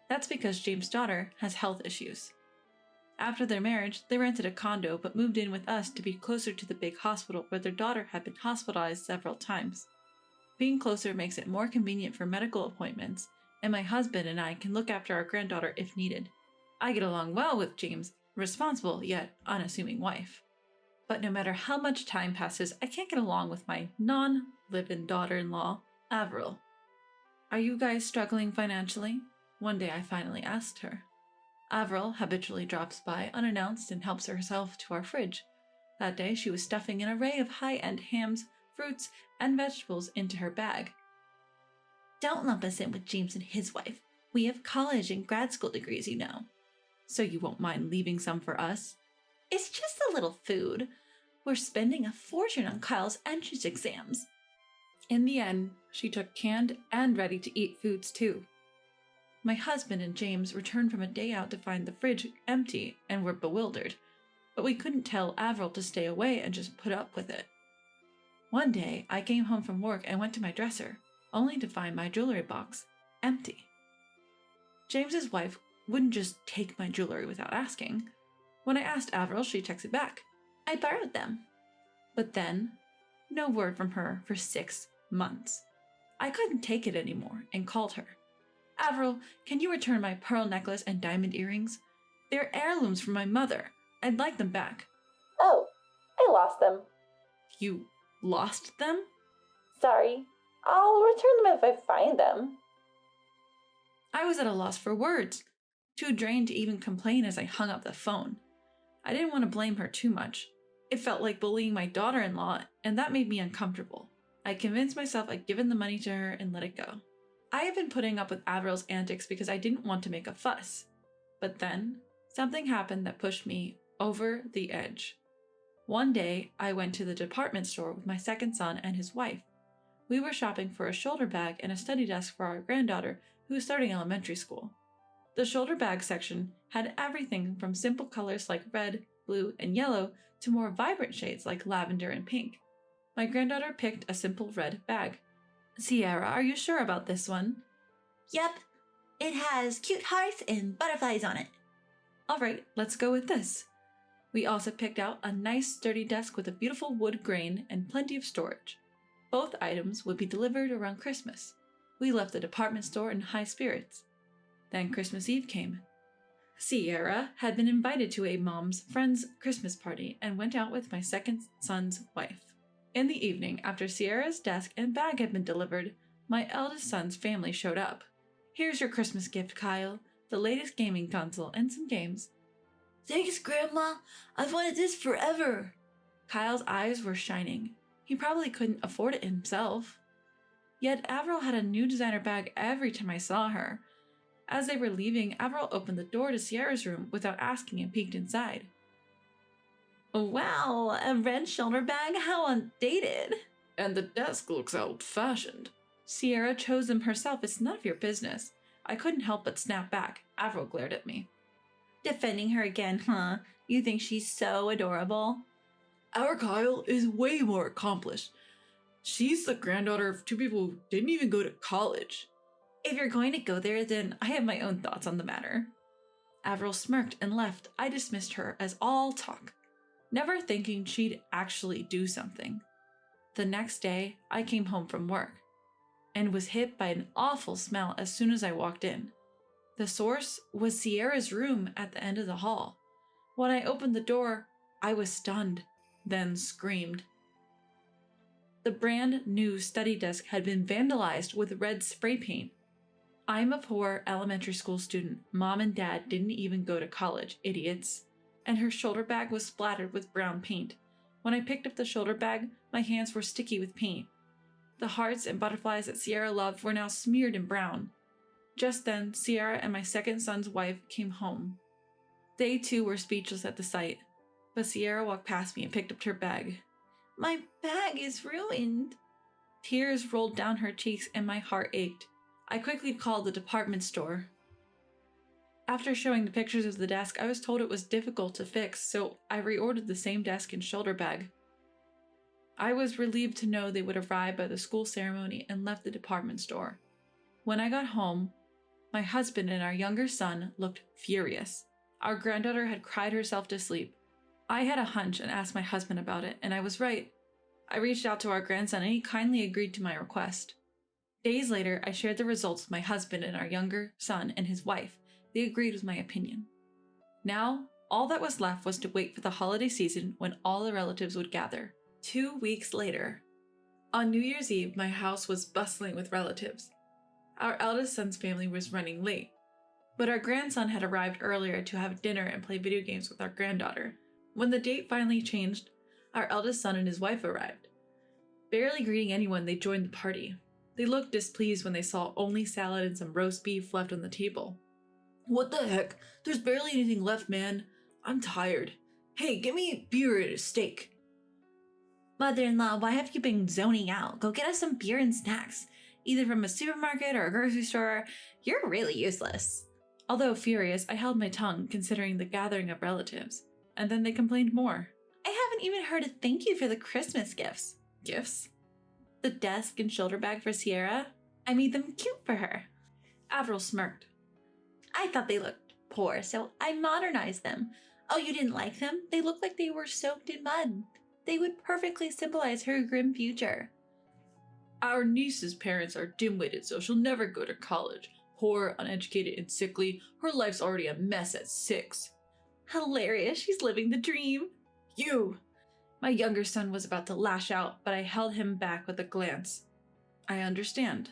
That's because James' daughter has health issues. After their marriage, they rented a condo but moved in with us to be closer to the big hospital where their daughter had been hospitalized several times. Being closer makes it more convenient for medical appointments, and my husband and I can look after our granddaughter if needed. I get along well with James' responsible yet unassuming wife. But no matter how much time passes, I can't get along with my non-live-in daughter-in-law, Avril. Are you guys struggling financially? One day I finally asked her. Avril habitually drops by unannounced and helps herself to our fridge. That day she was stuffing an array of high-end hams, fruits, and vegetables into her bag. Don't lump us in with James and his wife. We have college and grad school degrees, you know. So you won't mind leaving some for us? It's just a little food. We're spending a fortune on Kyle's entrance exams. In the end, she took canned and ready-to-eat foods too. My husband and James returned from a day out to find the fridge empty and were bewildered, but we couldn't tell Avril to stay away and just put up with it. One day, I came home from work and went to my dresser, only to find my jewelry box empty. James's wife wouldn't just take my jewelry without asking. When I asked Avril, she texted back, I borrowed them. But then, no word from her for 6 months. I couldn't take it anymore and called her. Avril, can you return my pearl necklace and diamond earrings? They're heirlooms from my mother. I'd like them back. Oh, I lost them. You lost them? Sorry. I'll return them if I find them. I was at a loss for words, too drained to even complain as I hung up the phone. I didn't want to blame her too much. It felt like bullying my daughter-in-law, and that made me uncomfortable. I convinced myself I'd given the money to her and let it go. I had been putting up with Avril's antics because I didn't want to make a fuss. But then, something happened that pushed me over the edge. One day, I went to the department store with my second son and his wife. We were shopping for a shoulder bag and a study desk for our granddaughter, who was starting elementary school. The shoulder bag section had everything from simple colors like red, blue, and yellow to more vibrant shades like lavender and pink. My granddaughter picked a simple red bag. Sierra, are you sure about this one? Yep, It has cute hearts and butterflies on it. All right, let's go with this. We also picked out a nice sturdy desk with a beautiful wood grain and plenty of storage. Both items would be delivered around Christmas. We left the department store in high spirits. Then Christmas Eve came. Sierra had been invited to a mom's friend's Christmas party and went out with my second son's wife. In the evening, after Sierra's desk and bag had been delivered, my eldest son's family showed up. Here's your Christmas gift, Kyle. The latest gaming console and some games. Thanks, Grandma. I've wanted this forever. Kyle's eyes were shining. He probably couldn't afford it himself. Yet Avril had a new designer bag every time I saw her. As they were leaving, Avril opened the door to Sierra's room without asking and peeked inside. Wow, a red shoulder bag? How outdated. And the desk looks old-fashioned. Sierra chose them herself. It's none of your business. I couldn't help but snap back. Avril glared at me. Defending her again, huh? You think she's so adorable? Our Kyle is way more accomplished. She's the granddaughter of two people who didn't even go to college. If you're going to go there, then I have my own thoughts on the matter. Avril smirked and left. I dismissed her as all talk, never thinking she'd actually do something. The next day, I came home from work and was hit by an awful smell as soon as I walked in. The source was Sierra's room at the end of the hall. When I opened the door, I was stunned, then screamed. The brand new study desk had been vandalized with red spray paint. I'm a poor elementary school student. Mom and Dad didn't even go to college, idiots. And her shoulder bag was splattered with brown paint. When I picked up the shoulder bag, my hands were sticky with paint. The hearts and butterflies that Sierra loved were now smeared in brown. Just then, Sierra and my second son's wife came home. They too were speechless at the sight, but Sierra walked past me and picked up her bag. My bag is ruined. Tears rolled down her cheeks and my heart ached. I quickly called the department store. After showing the pictures of the desk, I was told it was difficult to fix, so I reordered the same desk and shoulder bag. I was relieved to know they would arrive by the school ceremony and left the department store. When I got home, my husband and our younger son looked furious. Our granddaughter had cried herself to sleep. I had a hunch and asked my husband about it, and I was right. I reached out to our grandson and he kindly agreed to my request. Days later, I shared the results with my husband and our younger son and his wife. They agreed with my opinion. Now, all that was left was to wait for the holiday season when all the relatives would gather. 2 weeks later. On New Year's Eve, my house was bustling with relatives. Our eldest son's family was running late, but our grandson had arrived earlier to have dinner and play video games with our granddaughter. When the date finally changed, our eldest son and his wife arrived. Barely greeting anyone, they joined the party. They looked displeased when they saw only salad and some roast beef left on the table. What the heck? There's barely anything left, man. I'm tired. Hey, give me beer and a steak. Mother-in-law, why have you been zoning out? Go get us some beer and snacks, either from a supermarket or a grocery store. You're really useless. Although furious, I held my tongue considering the gathering of relatives, and then they complained more. I haven't even heard a thank you for the Christmas gifts. Gifts? The desk and shoulder bag for Sierra? I made them cute for her. Avril smirked. I thought they looked poor, so I modernized them. Oh, you didn't like them? They looked like they were soaked in mud. They would perfectly symbolize her grim future. Our niece's parents are dim-witted, so she'll never go to college. Poor, uneducated, and sickly. Her life's already a mess at 6. Hilarious, she's living the dream. You! My younger son was about to lash out, but I held him back with a glance. I understand.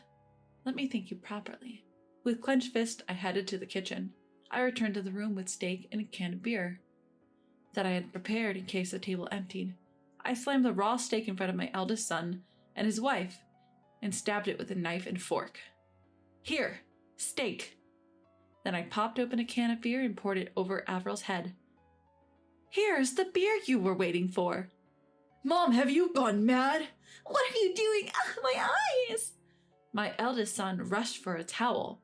Let me thank you properly. With clenched fist, I headed to the kitchen. I returned to the room with steak and a can of beer that I had prepared in case the table emptied. I slammed the raw steak in front of my eldest son and his wife and stabbed it with a knife and fork. Here, steak. Then I popped open a can of beer and poured it over Avril's head. Here's the beer you were waiting for. Mom, have you gone mad? What are you doing? My eyes! My eldest son rushed for a towel.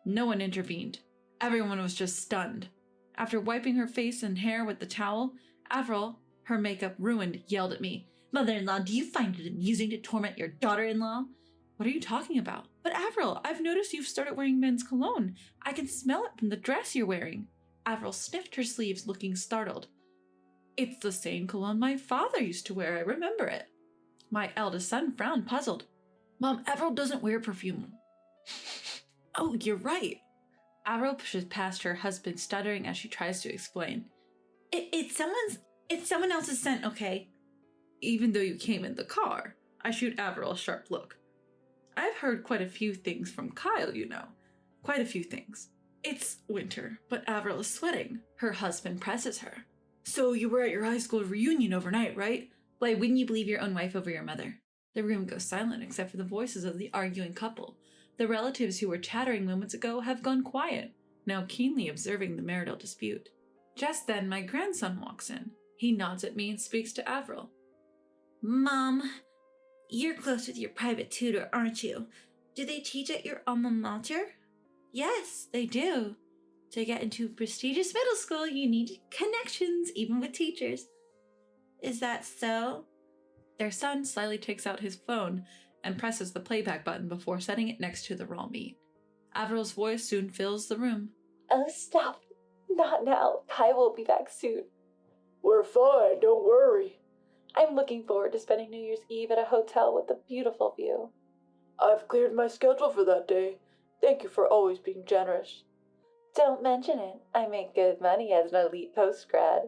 No one intervened. Everyone was just stunned. After wiping her face and hair with the towel, Avril, her makeup ruined, yelled at me. Mother-in-law, do you find it amusing to torment your daughter-in-law? What are you talking about? But Avril, I've noticed you've started wearing men's cologne. I can smell it from the dress you're wearing. Avril sniffed her sleeves, looking startled. It's the same cologne my father used to wear, I remember it. My eldest son frowned, puzzled. Mom, Avril doesn't wear perfume. Oh, you're right. Avril pushes past her husband, stuttering as she tries to explain. It's someone else's scent, okay? Even though you came in the car. I shoot Avril a sharp look. I've heard quite a few things from Kyle, you know. Quite a few things. It's winter, but Avril is sweating. Her husband presses her. So you were at your high school reunion overnight, right? Why wouldn't you believe your own wife over your mother? The room goes silent except for the voices of the arguing couple. The relatives who were chattering moments ago have gone quiet, now keenly observing the marital dispute. Just then, my grandson walks in. He nods at me and speaks to Avril. Mom, you're close with your private tutor, aren't you? Do they teach at your alma mater? Yes, they do. To get into a prestigious middle school, you need connections, even with teachers. Is that so? Their son slyly takes out his phone and presses the playback button before setting it next to the raw meat. Avril's voice soon fills the room. Oh, stop. Not now. Kai will be back soon. We're fine, don't worry. I'm looking forward to spending New Year's Eve at a hotel with a beautiful view. I've cleared my schedule for that day. Thank you for always being generous. Don't mention it. I make good money as an elite post-grad.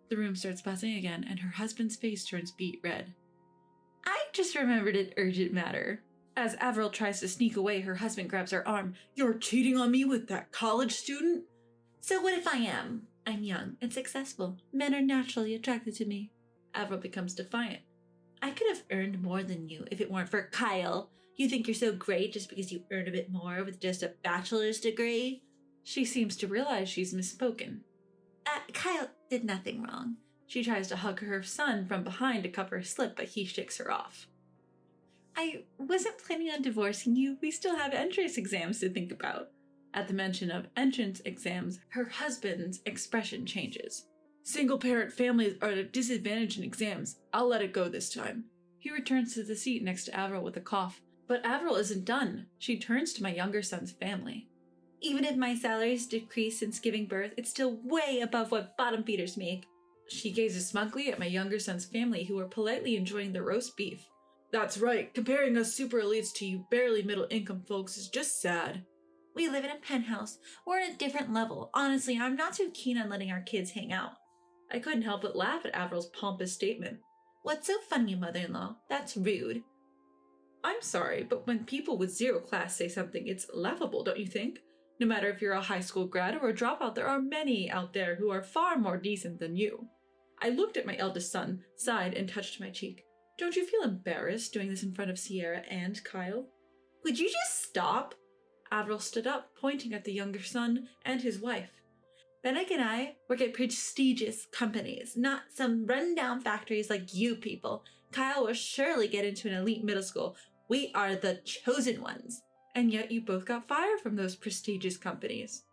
The room starts buzzing again, and her husband's face turns beet red. I just remembered an urgent matter. As Avril tries to sneak away, her husband grabs her arm. You're cheating on me with that college student? So what if I am? I'm young and successful. Men are naturally attracted to me. Avril becomes defiant. I could have earned more than you if it weren't for Kyle. You think you're so great just because you earn a bit more with just a bachelor's degree? She seems to realize she's misspoken. Kyle did nothing wrong. She tries to hug her son from behind to cover her slip, but he shakes her off. I wasn't planning on divorcing you. We still have entrance exams to think about. At the mention of entrance exams, her husband's expression changes. Single-parent families are at a disadvantage in exams. I'll let it go this time. He returns to the seat next to Avril with a cough. But Avril isn't done. She turns to my younger son's family. Even if my salary's decreased since giving birth, it's still way above what bottom feeders make. She gazes smugly at my younger son's family, who are politely enjoying the roast beef. That's right, comparing us super elites to you barely middle-income folks is just sad. We live in a penthouse. We're at a different level. Honestly, I'm not too keen on letting our kids hang out. I couldn't help but laugh at Avril's pompous statement. What's so funny, mother-in-law? That's rude. I'm sorry, but when people with zero class say something, it's laughable, don't you think? No matter if you're a high school grad or a dropout, there are many out there who are far more decent than you. I looked at my eldest son, sighed, and touched my cheek. Don't you feel embarrassed doing this in front of Sierra and Kyle? Would you just stop? Avril stood up, pointing at the younger son and his wife. Benek and I work at prestigious companies, not some rundown factories like you people. Kyle will surely get into an elite middle school. We are the chosen ones. And yet you both got fired from those prestigious companies.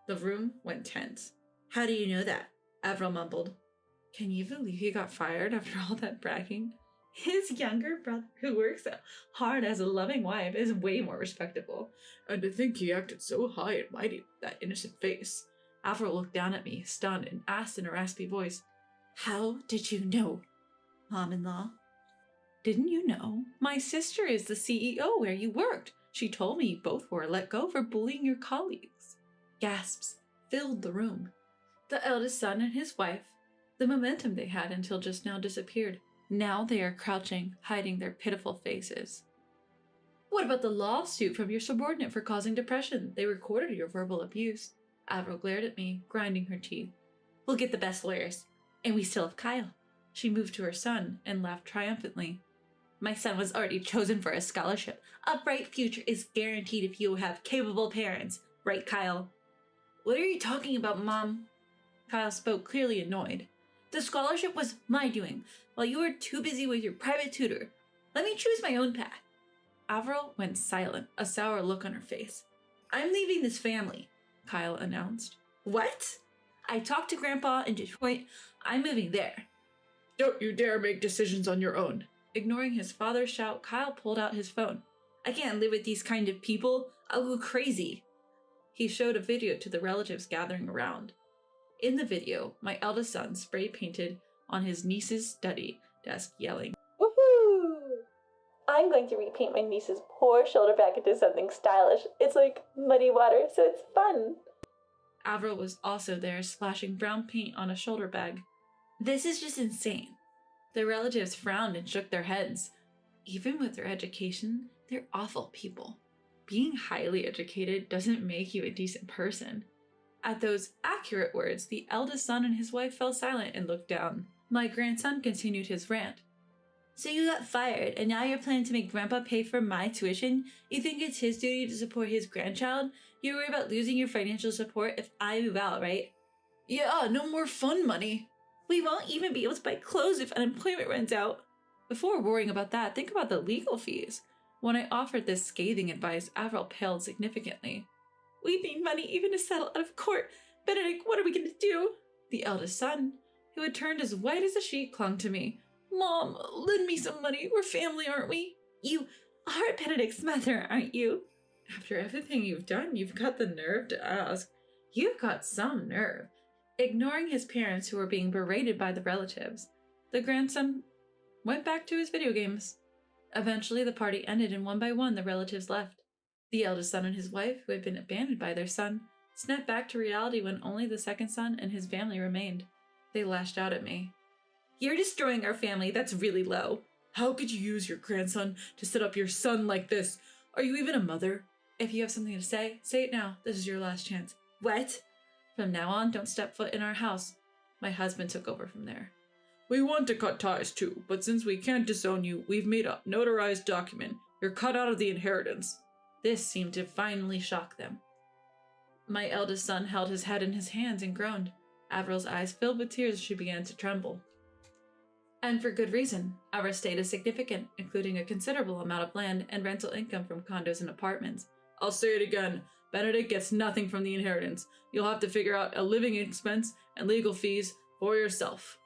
The room went tense. How do you know that? Avril mumbled. Can you believe he got fired after all that bragging? His younger brother, who works so hard as a loving wife, is way more respectable. And to think he acted so high and mighty with that innocent face. Avril looked down at me, stunned, and asked in a raspy voice, How did you know, Mom-in-law? Didn't you know? My sister is the CEO where you worked. She told me you both were let go for bullying your colleagues. Gasps filled the room. The eldest son and his wife, the momentum they had until just now disappeared. Now they are crouching, hiding their pitiful faces. What about the lawsuit from your subordinate for causing depression? They recorded your verbal abuse. Avril glared at me, grinding her teeth. We'll get the best lawyers. And we still have Kyle. She moved to her son and laughed triumphantly. My son was already chosen for a scholarship. A bright future is guaranteed if you have capable parents. Right, Kyle? What are you talking about, Mom? Kyle spoke, clearly annoyed. The scholarship was my doing, while you were too busy with your private tutor. Let me choose my own path. Avril went silent, a sour look on her face. I'm leaving this family, Kyle announced. What? I talked to Grandpa in Detroit. I'm moving there. Don't you dare make decisions on your own. Ignoring his father's shout, Kyle pulled out his phone. I can't live with these kind of people. I'll go crazy. He showed a video to the relatives gathering around. In the video, my eldest son spray painted on his niece's study desk, yelling, Woohoo! I'm going to repaint my niece's poor shoulder bag into something stylish. It's like muddy water, so it's fun. Avril was also there, splashing brown paint on a shoulder bag. This is just insane. The relatives frowned and shook their heads. Even with their education, they're awful people. Being highly educated doesn't make you a decent person. At those accurate words, the eldest son and his wife fell silent and looked down. My grandson continued his rant. So you got fired, and now you're planning to make Grandpa pay for my tuition? You think it's his duty to support his grandchild? You worry about losing your financial support if I move out, right? Yeah, no more fun money. We won't even be able to buy clothes if unemployment runs out. Before worrying about that, think about the legal fees. When I offered this scathing advice, Avril paled significantly. We need money even to settle out of court. Benedict, what are we going to do? The eldest son, who had turned as white as a sheet, clung to me. Mom, lend me some money. We're family, aren't we? You are Benedict's mother, aren't you? After everything you've done, you've got the nerve to ask. You've got some nerve. Ignoring his parents who were being berated by the relatives, the grandson went back to his video games. Eventually, the party ended and one by one the relatives left. The eldest son and his wife, who had been abandoned by their son, snapped back to reality when only the second son and his family remained. They lashed out at me. You're destroying our family. That's really low. How could you use your grandson to set up your son like this? Are you even a mother? If you have something to say it now. This is your last chance. What? From now on, don't step foot in our house. My husband took over from there. We want to cut ties too, but since we can't disown you, we've made a notarized document. You're cut out of the inheritance. This seemed to finally shock them. My eldest son held his head in his hands and groaned. Avril's eyes filled with tears as she began to tremble. And for good reason. Our estate is significant, including a considerable amount of land and rental income from condos and apartments. I'll say it again. Benedict gets nothing from the inheritance. You'll have to figure out a living expense and legal fees for yourself.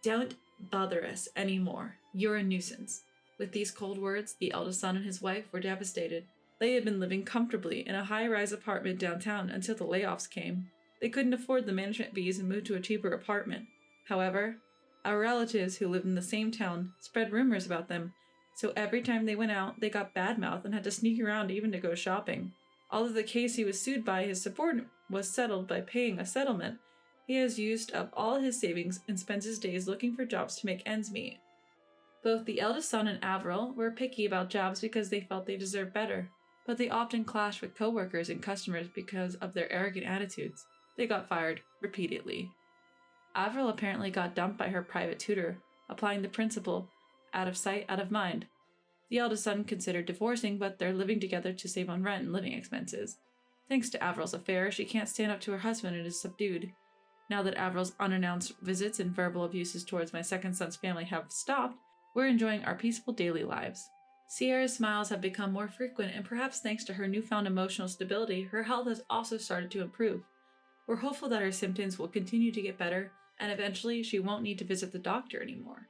Don't bother us anymore. You're a nuisance. With these cold words, the eldest son and his wife were devastated. They had been living comfortably in a high-rise apartment downtown until the layoffs came. They couldn't afford the management fees and moved to a cheaper apartment. However, our relatives who lived in the same town spread rumors about them, so every time they went out, they got badmouthed and had to sneak around even to go shopping. Although the case he was sued by his subordinate was settled by paying a settlement, he has used up all his savings and spends his days looking for jobs to make ends meet. Both the eldest son and Avril were picky about jobs because they felt they deserved better, but they often clashed with coworkers and customers because of their arrogant attitudes. They got fired repeatedly. Avril apparently got dumped by her private tutor, applying the principle, out of sight, out of mind. The eldest son considered divorcing, but they're living together to save on rent and living expenses. Thanks to Avril's affair, she can't stand up to her husband and is subdued. Now that Avril's unannounced visits and verbal abuses towards my second son's family have stopped, we're enjoying our peaceful daily lives. Sierra's smiles have become more frequent, and perhaps thanks to her newfound emotional stability, her health has also started to improve. We're hopeful that her symptoms will continue to get better, and eventually she won't need to visit the doctor anymore.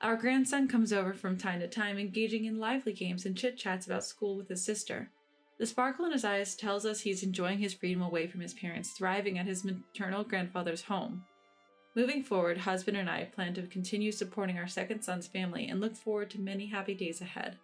Our grandson comes over from time to time, engaging in lively games and chit-chats about school with his sister. The sparkle in his eyes tells us he's enjoying his freedom away from his parents, thriving at his maternal grandfather's home. Moving forward, husband and I plan to continue supporting our second son's family and look forward to many happy days ahead.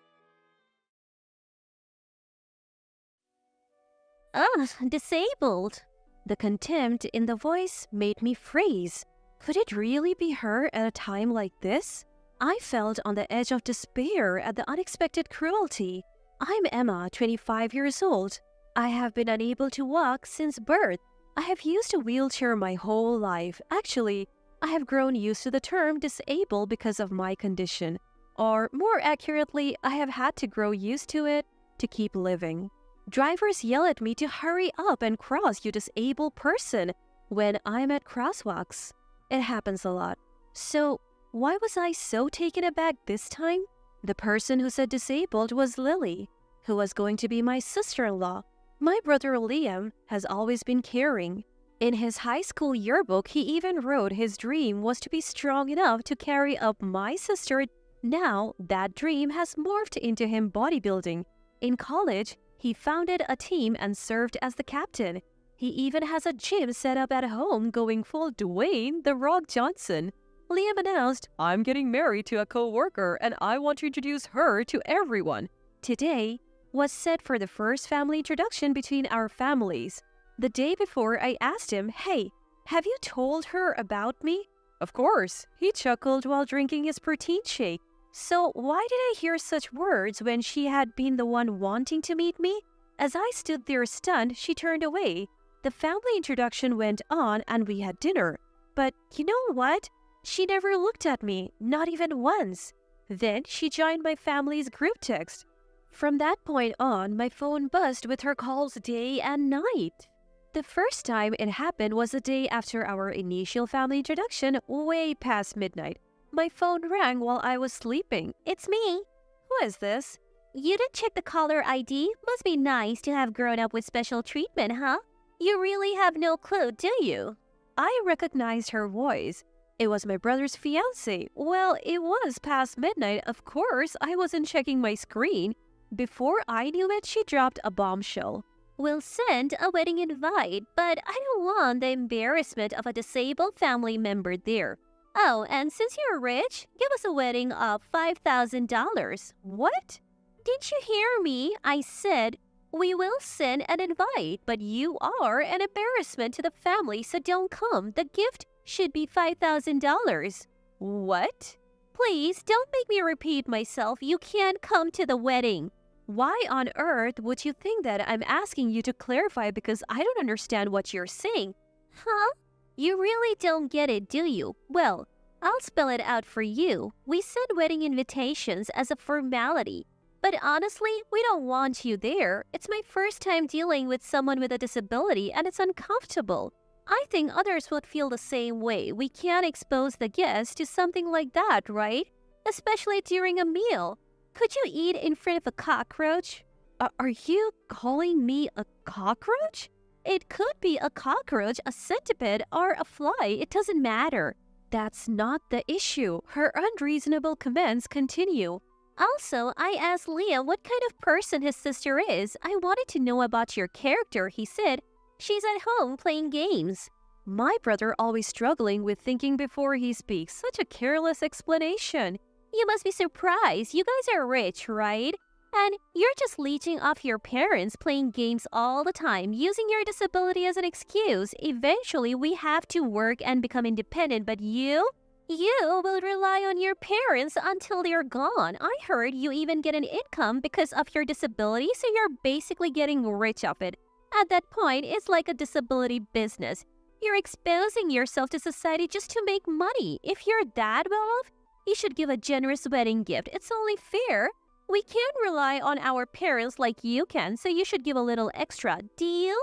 Ugh, disabled! The contempt in the voice made me freeze. Could it really be her at a time like this? I felt on the edge of despair at the unexpected cruelty. I'm Emma, 25 years old. I have been unable to walk since birth. I have used a wheelchair my whole life. Actually, I have grown used to the term disabled because of my condition. Or more accurately, I have had to grow used to it to keep living. Drivers yell at me to hurry up and cross, you disabled person, when I'm at crosswalks. It happens a lot. So, why was I so taken aback this time? The person who said disabled was Lily, who was going to be my sister-in-law. My brother Liam has always been caring. In his high school yearbook, he even wrote his dream was to be strong enough to carry up my sister. Now, that dream has morphed into him bodybuilding. In college, he founded a team and served as the captain. He even has a gym set up at home going full Dwayne The Rock Johnson. Liam announced, "I'm getting married to a co-worker and I want to introduce her to everyone." Today was set for the first family introduction between our families. The day before, I asked him, "Hey, have you told her about me?" "Of course," he chuckled while drinking his protein shake. So why did I hear such words when she had been the one wanting to meet me? As I stood there stunned, she turned away. The family introduction went on and we had dinner. But you know what? She never looked at me, not even once. Then she joined my family's group text. From that point on, my phone buzzed with her calls day and night. The first time it happened was the day after our initial family introduction, way past midnight. My phone rang while I was sleeping. It's me. Who is this? You didn't check the caller ID? Must be nice to have grown up with special treatment, huh? You really have no clue, do you? I recognized her voice. It was my brother's fiance. Well, it was past midnight. Of course, I wasn't checking my screen. Before I knew it, she dropped a bombshell. We'll send a wedding invite, but I don't want the embarrassment of a disabled family member there. Oh, and since you're rich, give us a wedding of $5,000. What? Didn't you hear me? I said, we will send an invite, but you are an embarrassment to the family, so don't come. The gift should be $5,000. What? Please, don't make me repeat myself. You can't come to the wedding. Why on earth would you think that? I'm asking you to clarify because I don't understand what you're saying. Huh? You really don't get it, do you? Well, I'll spell it out for you. We send wedding invitations as a formality. But honestly, we don't want you there. It's my first time dealing with someone with a disability and it's uncomfortable. I think others would feel the same way. We can't expose the guests to something like that, right? Especially during a meal. Could you eat in front of a cockroach? Are you calling me a cockroach? It could be a cockroach, a centipede, or a fly. It doesn't matter. That's not the issue. Her unreasonable comments continue. Also, I asked Liam what kind of person his sister is. I wanted to know about your character, he said. She's at home playing games. My brother always struggling with thinking before he speaks. Such a careless explanation. You must be surprised. You guys are rich, right? And you're just leeching off your parents playing games all the time, using your disability as an excuse. Eventually, we have to work and become independent, but you will rely on your parents until they're gone. I heard you even get an income because of your disability, so you're basically getting rich off it. At that point, it's like a disability business. You're exposing yourself to society just to make money. If you're that well off, you should give a generous wedding gift. It's only fair. We can't rely on our parents like you can, so you should give a little extra. Deal?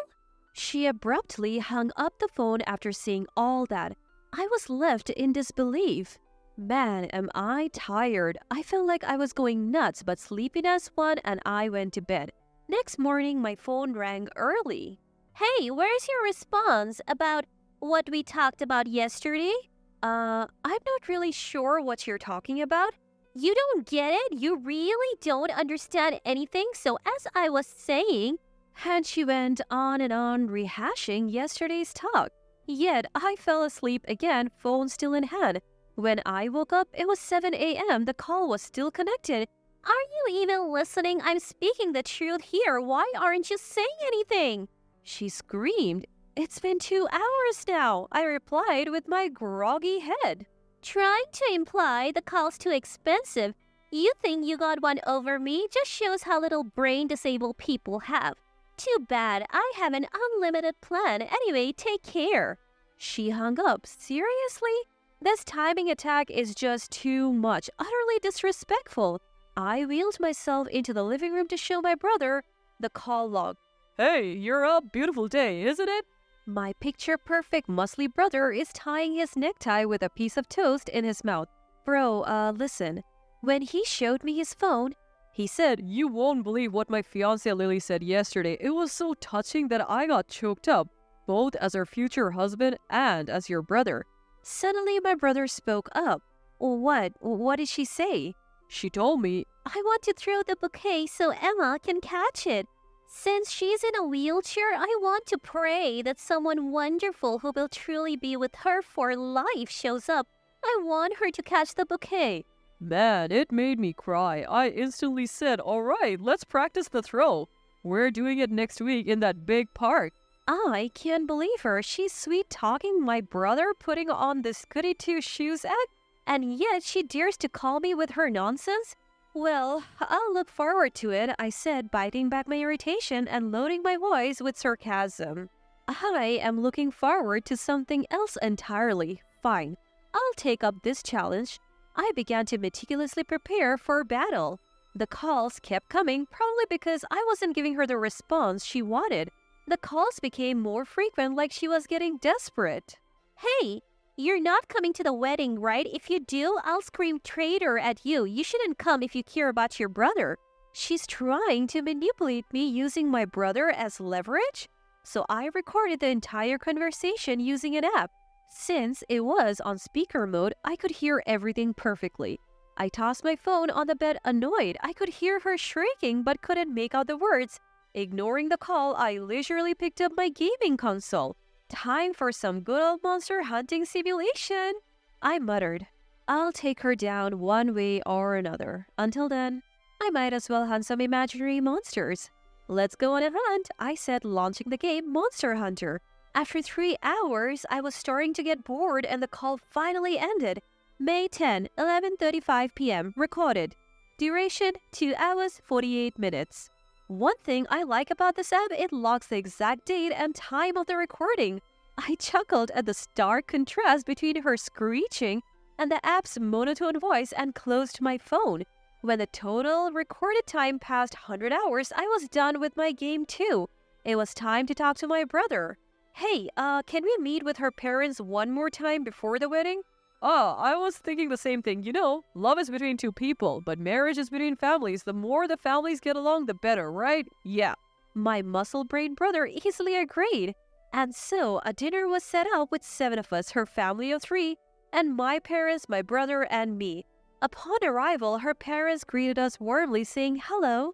She abruptly hung up the phone after seeing all that. I was left in disbelief. Man, am I tired. I felt like I was going nuts, but sleepiness won and I went to bed. Next morning, my phone rang early. Hey, where's your response about what we talked about yesterday? I'm not really sure what you're talking about. You don't get it? You really don't understand anything? So as I was saying... And she went on and on rehashing yesterday's talk. Yet I fell asleep again, phone still in hand. When I woke up, it was 7 a.m. The call was still connected. Are you even listening? I'm speaking the truth here. Why aren't you saying anything? She screamed. It's been 2 hours now, I replied with my groggy head. Trying to imply the call's too expensive. You think you got one over me? Just shows how little brain disabled people have. Too bad, I have an unlimited plan. Anyway, take care. She hung up. Seriously? This timing attack is just too much, utterly disrespectful. I wheeled myself into the living room to show my brother the call log. Hey, you're up. Beautiful day, isn't it? My picture-perfect muscly brother is tying his necktie with a piece of toast in his mouth. Bro, listen. When he showed me his phone, he said, "You won't believe what my fiancée Lily said yesterday. It was so touching that I got choked up, both as her future husband and as your brother." Suddenly, my brother spoke up. What did she say? She told me, I want to throw the bouquet so Emma can catch it. Since she's in a wheelchair, I want to pray that someone wonderful who will truly be with her for life shows up. I want her to catch the bouquet. man, it made me cry. I instantly said, all right, let's practice the throw. We're doing it next week in that big park. I can't believe her. She's sweet-talking my brother, putting on this goody-two shoes act, and yet she dares to call me with her nonsense? Well, I'll look forward to it, I said, biting back my irritation and loading my voice with sarcasm. I am looking forward to something else entirely. Fine, I'll take up this challenge. I began to meticulously prepare for battle. The calls kept coming, probably because I wasn't giving her the response she wanted. The calls became more frequent, like she was getting desperate. Hey, you're not coming to the wedding, right? If you do, I'll scream traitor at you. You shouldn't come if you care about your brother. She's trying to manipulate me using my brother as leverage? So I recorded the entire conversation using an app. Since it was on speaker mode, I could hear everything perfectly. I tossed my phone on the bed annoyed. I could hear her shrieking but couldn't make out the words. Ignoring the call, I leisurely picked up my gaming console. Time for some good old monster hunting simulation. I muttered, I'll take her down one way or another. Until then, I might as well hunt some imaginary monsters. Let's go on a hunt, I said, launching the game Monster Hunter. After 3 hours, I was starting to get bored and the call finally ended. May 10, 11:35 p.m. Recorded. Duration 2 hours 48 minutes. One thing I like about this app, it logs the exact date and time of the recording. I chuckled at the stark contrast between her screeching and the app's monotone voice and closed my phone. When the total recorded time passed 100 hours, I was done with my game too. It was time to talk to my brother. Hey, can we meet with her parents one more time before the wedding? Oh, I was thinking the same thing. You know, love is between two people, but marriage is between families. The more the families get along, the better, right? Yeah. My muscle-brained brother easily agreed. And so, a dinner was set up with 7 of us, her family of 3, and my parents, my brother, and me. Upon arrival, her parents greeted us warmly, saying hello.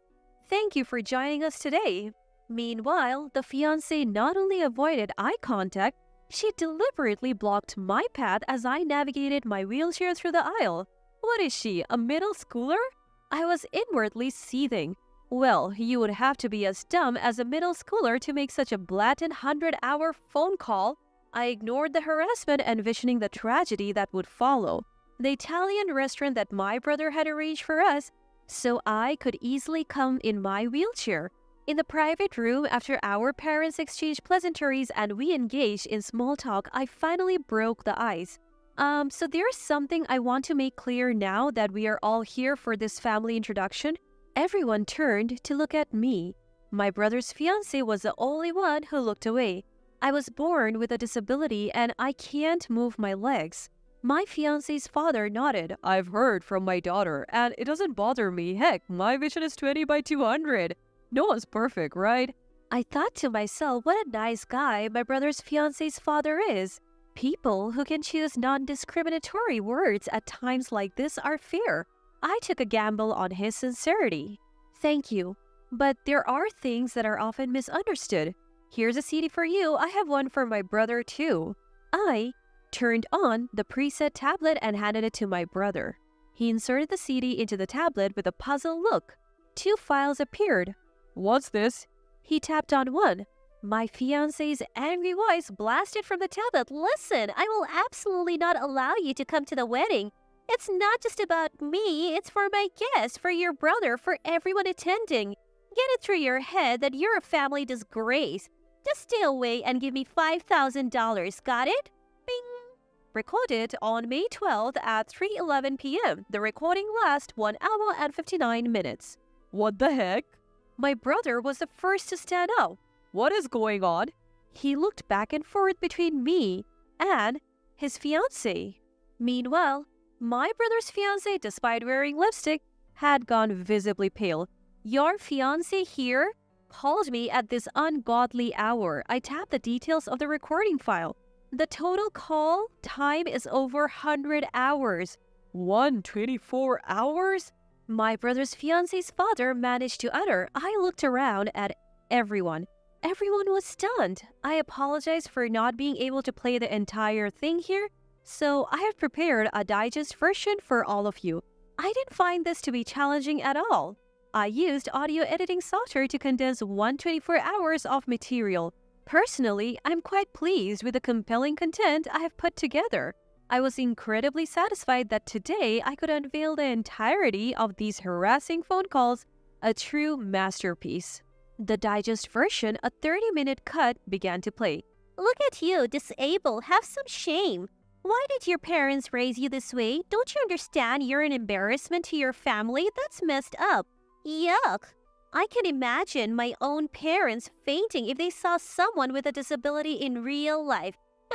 Thank you for joining us today. Meanwhile, the fiancé not only avoided eye contact, she deliberately blocked my path as I navigated my wheelchair through the aisle. What is she, a middle schooler? I was inwardly seething. Well, you would have to be as dumb as a middle schooler to make such a blatant 100-hour phone call. I ignored the harassment, envisioning the tragedy that would follow. The Italian restaurant that my brother had arranged for us, so I could easily come in my wheelchair. In the private room, after our parents exchanged pleasantries and we engaged in small talk, I finally broke the ice. So there's something I want to make clear now that we are all here for this family introduction. Everyone turned to look at me. My brother's fiancé was the only one who looked away. I was born with a disability and I can't move my legs. My fiancé's father nodded. I've heard from my daughter, and it doesn't bother me. Heck, my vision is 20 by 200. No one's perfect, right? I thought to myself, what a nice guy my brother's fiancé's father is. People who can choose non-discriminatory words at times like this are fair. I took a gamble on his sincerity. Thank you. But there are things that are often misunderstood. Here's a CD for you. I have one for my brother too. I turned on the preset tablet and handed it to my brother. He inserted the CD into the tablet with a puzzled look. 2 files appeared. What's this? He tapped on one. My fiancé's angry voice blasted from the tablet. Listen, I will absolutely not allow you to come to the wedding. It's not just about me, it's for my guests, for your brother, for everyone attending. Get it through your head that you're a family disgrace. Just stay away and give me $5,000, got it? Bing! Recorded on May 12th at 3:11 p.m. The recording lasts 1 hour and 59 minutes. What the heck? My brother was the first to stand up. What is going on? He looked back and forth between me and his fiancée. Meanwhile, my brother's fiancée, despite wearing lipstick, had gone visibly pale. Your fiancé here called me at this ungodly hour. I tapped the details of the recording file. The total call time is over 100 hours. 124 hours? my brother's fiance's father managed to utter. I looked around at everyone. Everyone was stunned. I apologize for not being able to play the entire thing here, so I have prepared a digest version for all of you. I didn't find this to be challenging at all. I used audio editing software to condense 124 hours of material. Personally, I'm quite pleased with the compelling content I have put together. I was incredibly satisfied that today I could unveil the entirety of these harassing phone calls, a true masterpiece. The digest version, a 30-minute cut, began to play. Look at you, disabled. Have some shame. Why did your parents raise you this way? Don't you understand you're an embarrassment to your family? That's messed up. Yuck. I can imagine my own parents fainting if they saw someone with a disability in real life.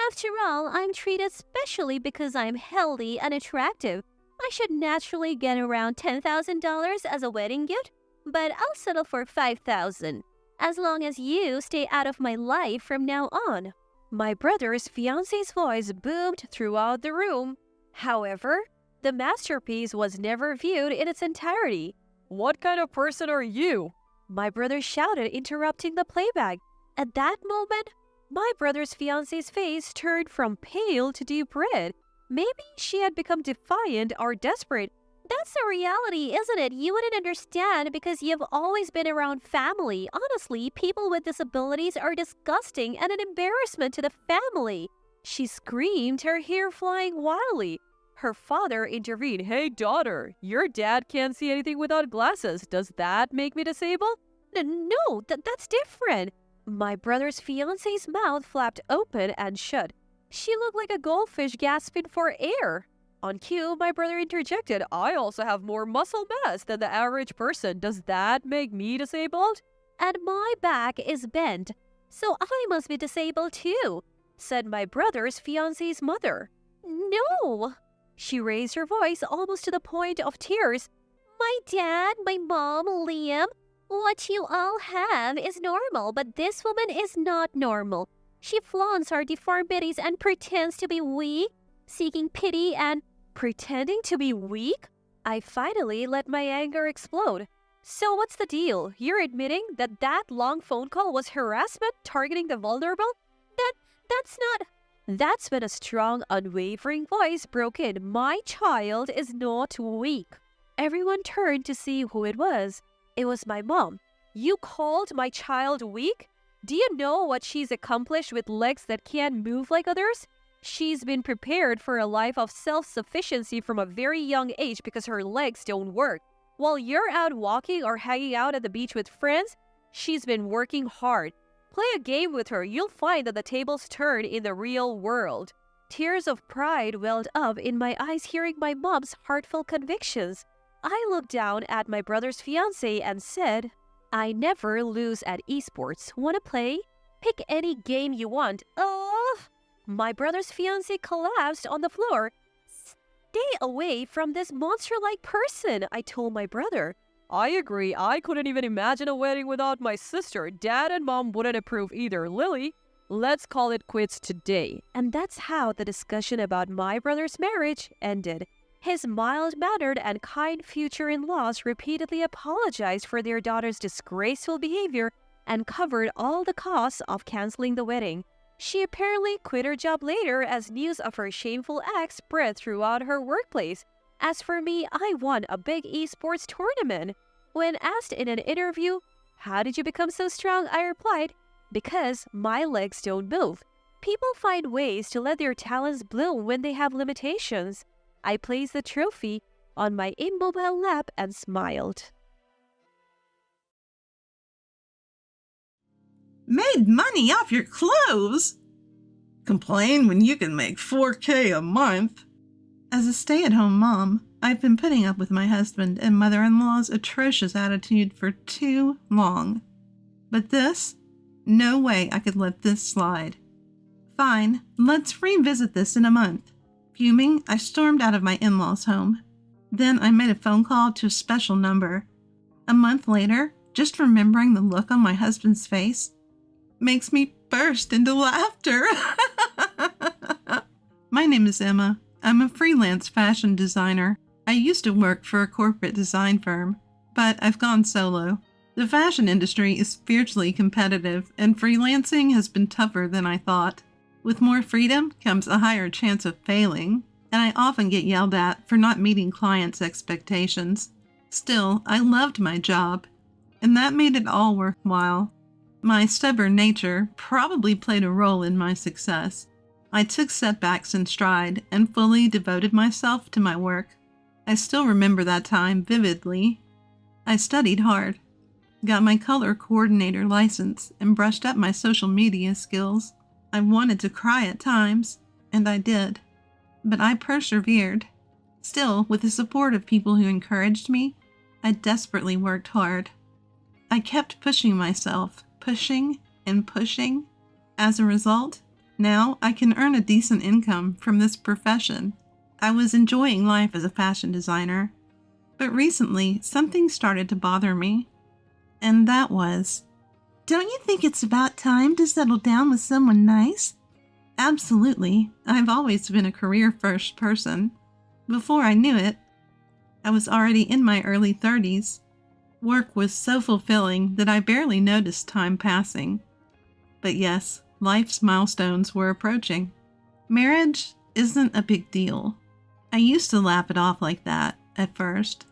After all, I'm treated specially because I'm healthy and attractive. I should naturally get around $10,000 as a wedding gift, but I'll settle for $5,000, as long as you stay out of my life from now on. My brother's fiance's voice boomed throughout the room. However, the masterpiece was never viewed in its entirety. What kind of person are you? My brother shouted, interrupting the playback. At that moment, my brother's fiance's face turned from pale to deep red. Maybe she had become defiant or desperate. That's the reality, isn't it? You wouldn't understand because you've always been around family. Honestly, people with disabilities are disgusting and an embarrassment to the family. She screamed, her hair flying wildly. Her father intervened. Hey, daughter, your dad can't see anything without glasses. Does that make me disabled? No, that's different. My brother's fiance's mouth flapped open and shut. She looked like a goldfish gasping for air. On cue, my brother interjected, I also have more muscle mass than the average person. Does that make me disabled? And my back is bent, so I must be disabled too, said my brother's fiance's mother. No! She raised her voice almost to the point of tears. My dad, my mom, Liam, what you all have is normal, but this woman is not normal. She flaunts her deformities and pretends to be weak, seeking pity and pretending to be weak? I finally let my anger explode. So what's the deal? You're admitting that that long phone call was harassment targeting the vulnerable? That's not... That's when a strong, unwavering voice broke in. My child is not weak. Everyone turned to see who it was. It was my mom. You called my child weak? Do you know what she's accomplished with legs that can't move like others? She's been prepared for a life of self-sufficiency from a very young age because her legs don't work. While you're out walking or hanging out at the beach with friends, she's been working hard. Play a game with her, you'll find that the tables turn in the real world. Tears of pride welled up in my eyes hearing my mom's heartfelt convictions. I looked down at my brother's fiancé and said, I never lose at esports. Wanna play? Pick any game you want. My brother's fiancé collapsed on the floor. Stay away from this monster-like person, I told my brother. I agree. I couldn't even imagine a wedding without my sister. Dad and mom wouldn't approve either. Lily, let's call it quits today. And that's how the discussion about my brother's marriage ended. His mild-mannered and kind future in-laws repeatedly apologized for their daughter's disgraceful behavior and covered all the costs of canceling the wedding. She apparently quit her job later as news of her shameful act spread throughout her workplace. As for me, I won a big esports tournament. When asked in an interview, how did you become so strong, I replied, because my legs don't move. People find ways to let their talents bloom when they have limitations. I placed the trophy on my immobile lap and smiled. Made money off your clothes? Complain when you can make $4,000 a month. As a stay-at-home mom, I've been putting up with my husband and mother-in-law's atrocious attitude for too long. But this? No way I could let this slide. Fine, let's revisit this in a month. Fuming, I stormed out of my in-laws' home. Then I made a phone call to a special number. A month later, just remembering the look on my husband's face makes me burst into laughter. My name is Emma. I'm a freelance fashion designer. I used to work for a corporate design firm, but I've gone solo. The fashion industry is fiercely competitive, and freelancing has been tougher than I thought. With more freedom comes a higher chance of failing, and I often get yelled at for not meeting clients' expectations. Still, I loved my job, and that made it all worthwhile. My stubborn nature probably played a role in my success. I took setbacks in stride and fully devoted myself to my work. I still remember that time vividly. I studied hard, got my color coordinator license, and brushed up my social media skills. I wanted to cry at times, and I did. But I persevered. Still, with the support of people who encouraged me, I desperately worked hard. I kept pushing myself, pushing and pushing. As a result, now I can earn a decent income from this profession. I was enjoying life as a fashion designer, but recently something started to bother me, and that was, "Don't you think it's about time to settle down with someone nice?" Absolutely. I've always been a career-first person. Before I knew it, I was already in my early 30s. Work was so fulfilling that I barely noticed time passing. But yes, life's milestones were approaching. Marriage isn't a big deal. I used to laugh it off like that at first,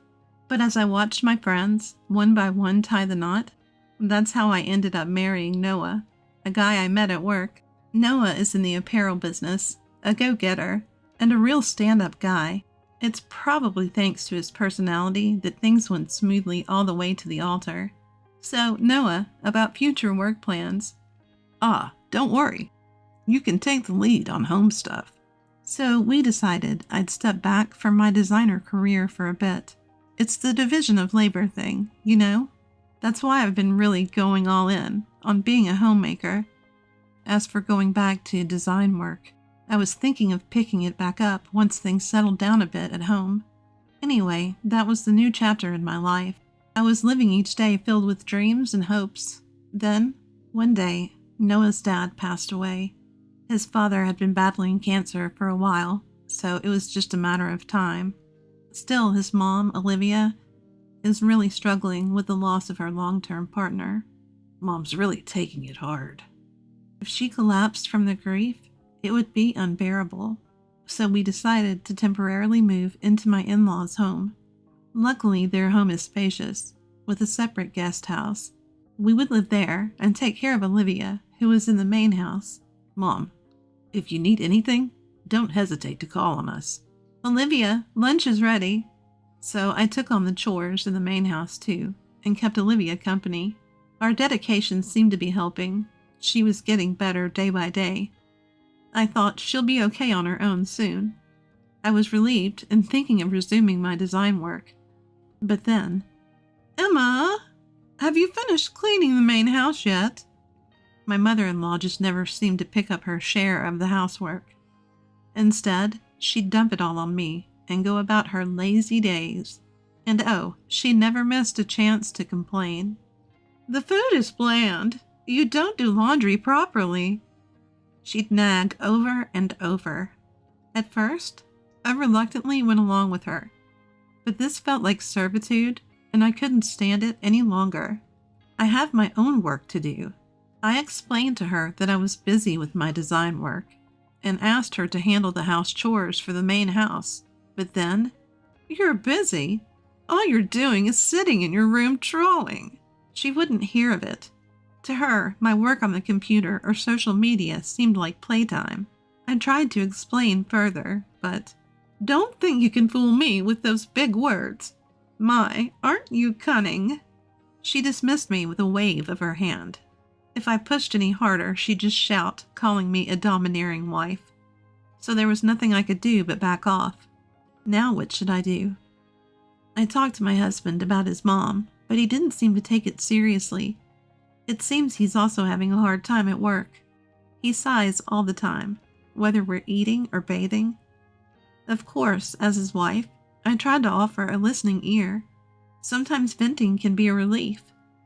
but as I watched my friends, one by one, tie the knot, that's how I ended up marrying Noah, a guy I met at work. Noah is in the apparel business, a go-getter, and a real stand-up guy. It's probably thanks to his personality that things went smoothly all the way to the altar. So, Noah, about future work plans. Don't worry. You can take the lead on home stuff. So we decided I'd step back from my designer career for a bit. It's the division of labor thing, you know? That's why I've been really going all in on being a homemaker. As for going back to design work, I was thinking of picking it back up once things settled down a bit at home. Anyway, that was the new chapter in my life. I was living each day filled with dreams and hopes. Then, one day, Noah's dad passed away. His father had been battling cancer for a while, so it was just a matter of time. Still, his mom, Olivia, is really struggling with the loss of her long-term partner. Mom's really taking it hard. If she collapsed from the grief, it would be unbearable. So we decided to temporarily move into my in-laws' home. Luckily, their home is spacious, with a separate guest house. We would live there and take care of Olivia, who was in the main house. Mom, if you need anything, don't hesitate to call on us. Olivia, lunch is ready. So I took on the chores in the main house too, and kept Olivia company. Our dedication seemed to be helping. She was getting better day by day. I thought she'll be okay on her own soon. I was relieved and thinking of resuming my design work. But then, "Emma, have you finished cleaning the main house yet?" My mother-in-law just never seemed to pick up her share of the housework. Instead, she'd dump it all on me and go about her lazy days. And she never missed a chance to complain. "The food is bland. You don't do laundry properly." She'd nag over and over. At first, I reluctantly went along with her, but this felt like servitude, and I couldn't stand it any longer. I have my own work to do. I explained to her that I was busy with my design work, and asked her to handle the house chores for the main house. But then, "You're busy? All you're doing is sitting in your room trolling." She wouldn't hear of it. To her, my work on the computer or social media seemed like playtime. I tried to explain further, but, "Don't think you can fool me with those big words. My, aren't you cunning?" She dismissed me with a wave of her hand. If I pushed any harder, she'd just shout, calling me a domineering wife. So there was nothing I could do but back off. Now what should I do? I talked to my husband about his mom, but he didn't seem to take it seriously. It seems he's also having a hard time at work. He sighs all the time, whether we're eating or bathing. Of course, as his wife, I tried to offer a listening ear. Sometimes venting can be a relief.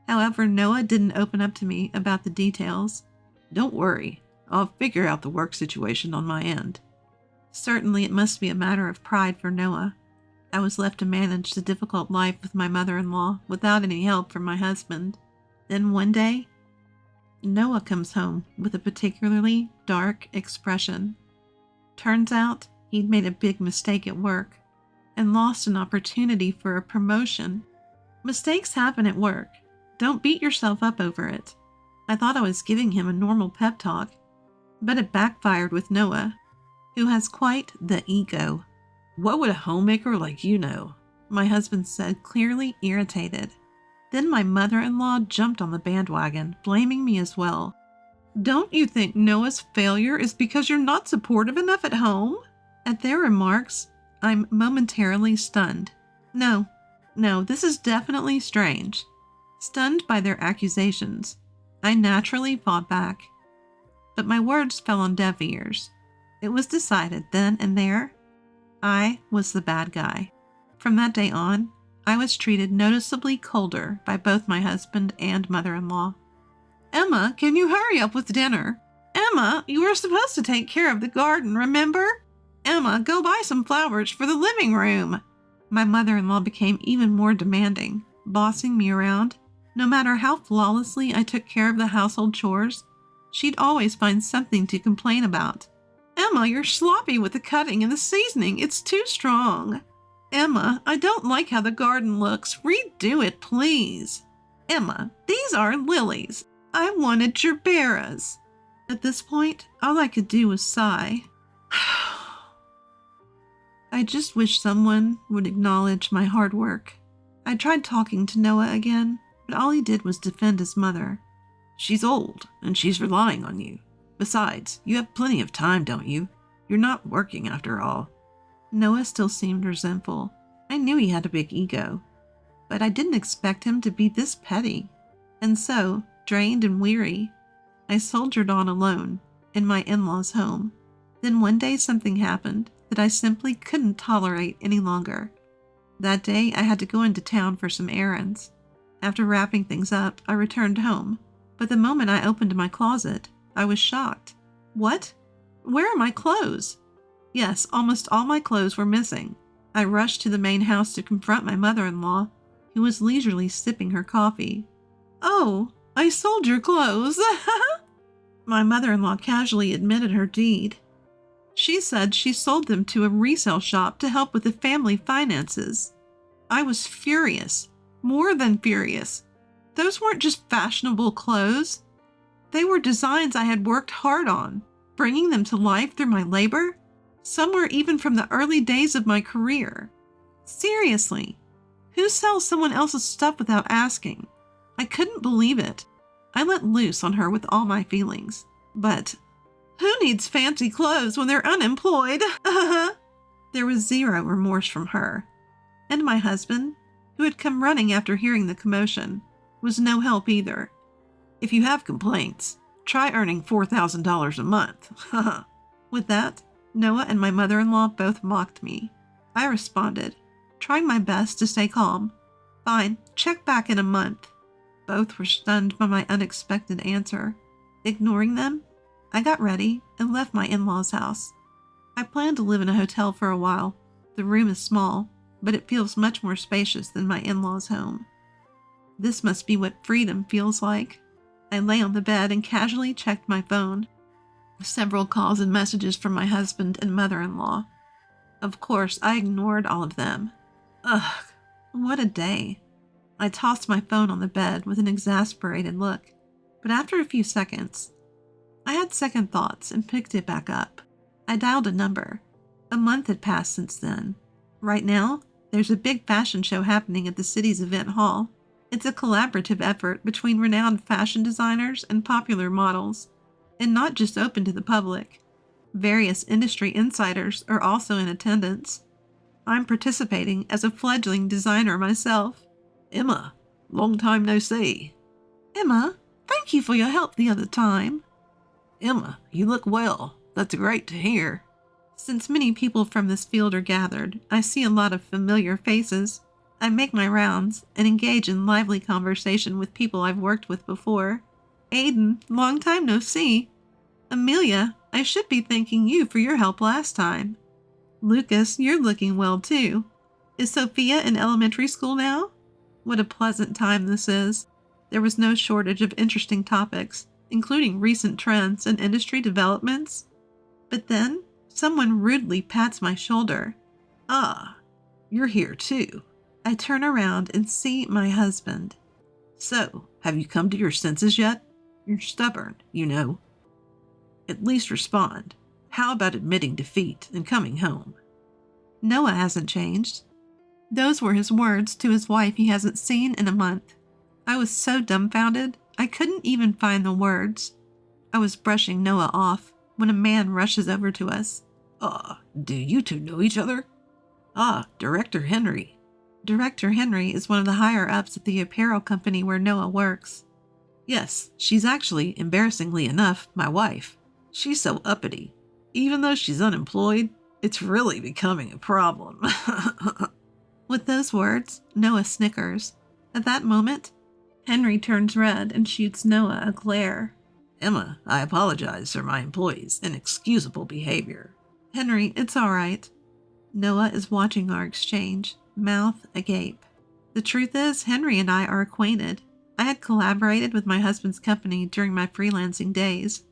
However, Noah didn't open up to me about the details. "Don't worry. I'll figure out the work situation on my end." Certainly it must be a matter of pride for Noah. I was left to manage the difficult life with my mother-in-law without any help from my husband. Then one day, Noah comes home with a particularly dark expression. Turns out he'd made a big mistake at work and lost an opportunity for a promotion. Mistakes happen at work. Don't beat yourself up over it. I thought I was giving him a normal pep talk, but it backfired with Noah, who has quite the ego. What would a homemaker like you know? My husband said, clearly irritated. Then my mother-in-law jumped on the bandwagon, blaming me as well. Don't you think Noah's failure is because you're not supportive enough at home? At their remarks, I'm momentarily stunned. No, this is definitely strange. Stunned by their accusations, I naturally fought back. But my words fell on deaf ears. It was decided then and there, I was the bad guy. From that day on, I was treated noticeably colder by both my husband and mother-in-law. Emma, can you hurry up with dinner? Emma, you were supposed to take care of the garden, remember? Emma, go buy some flowers for the living room. My mother-in-law became even more demanding, bossing me around. No matter how flawlessly I took care of the household chores, she'd always find something to complain about. Emma, you're sloppy with the cutting and the seasoning. It's too strong. Emma, I don't like how the garden looks. Redo it, please. Emma, these are lilies. I wanted gerberas. At this point, all I could do was sigh. I just wish someone would acknowledge my hard work. I tried talking to Noah again, but all he did was defend his mother. She's old, and she's relying on you. Besides, you have plenty of time, don't you? You're not working after all. Noah still seemed resentful. I knew he had a big ego, but I didn't expect him to be this petty. And so, drained and weary, I soldiered on alone in my in-laws' home. Then one day something happened that I simply couldn't tolerate any longer. That day I had to go into town for some errands. After wrapping things up, I returned home, but the moment I opened my closet, I was shocked. What? Where are my clothes? Yes, almost all my clothes were missing. I rushed to the main house to confront my mother-in-law, who was leisurely sipping her coffee. Oh, I sold your clothes. My mother-in-law casually admitted her deed. She said she sold them to a resale shop to help with the family finances. I was furious, more than furious. Those weren't just fashionable clothes. They were designs I had worked hard on, bringing them to life through my labor. Some were even from the early days of my career. Seriously, who sells someone else's stuff without asking? I couldn't believe it. I let loose on her with all my feelings. But who needs fancy clothes when they're unemployed? There was zero remorse from her. And my husband, who had come running after hearing the commotion, was no help either. If you have complaints, try earning $4,000 a month. With that, Noah and my mother-in-law both mocked me. I responded, trying my best to stay calm. Fine, check back in a month. Both were stunned by my unexpected answer. Ignoring them, I got ready and left my in-laws' house. I plan to live in a hotel for a while. The room is small, but it feels much more spacious than my in-laws' home. This must be what freedom feels like. I lay on the bed and casually checked my phone. Several calls and messages from my husband and mother-in-law. Of course, I ignored all of them. Ugh, what a day. I tossed my phone on the bed with an exasperated look, but after a few seconds, I had second thoughts and picked it back up. I dialed a number. A month had passed since then. Right now, there's a big fashion show happening at the city's event hall. It's a collaborative effort between renowned fashion designers and popular models, and not just open to the public. Various industry insiders are also in attendance. I'm participating as a fledgling designer myself. Emma, long time no see. Emma, thank you for your help the other time. Emma, you look well. That's great to hear. Since many people from this field are gathered, I see a lot of familiar faces. I make my rounds and engage in lively conversation with people I've worked with before. Aiden, long time no see. Amelia, I should be thanking you for your help last time. Lucas, you're looking well too. Is Sophia in elementary school now? What a pleasant time this is. There was no shortage of interesting topics, including recent trends and industry developments. But then, someone rudely pats my shoulder. Ah, you're here too. I turn around and see my husband. So, have you come to your senses yet? You're stubborn, you know. At least respond. How about admitting defeat and coming home? Noah hasn't changed. Those were his words to his wife he hasn't seen in a month. I was so dumbfounded, I couldn't even find the words. I was brushing Noah off when a man rushes over to us. Do you two know each other? Director Henry. Director Henry is one of the higher-ups at the apparel company where Noah works. Yes, she's actually, embarrassingly enough, my wife. She's so uppity. Even though she's unemployed, it's really becoming a problem. With those words, Noah snickers. At that moment, Henry turns red and shoots Noah a glare. Emma, I apologize for my employee's inexcusable behavior. Henry, it's all right. Noah is watching our exchange, mouth agape. The truth is, Henry and I are acquainted. I had collaborated with my husband's company during my freelancing days,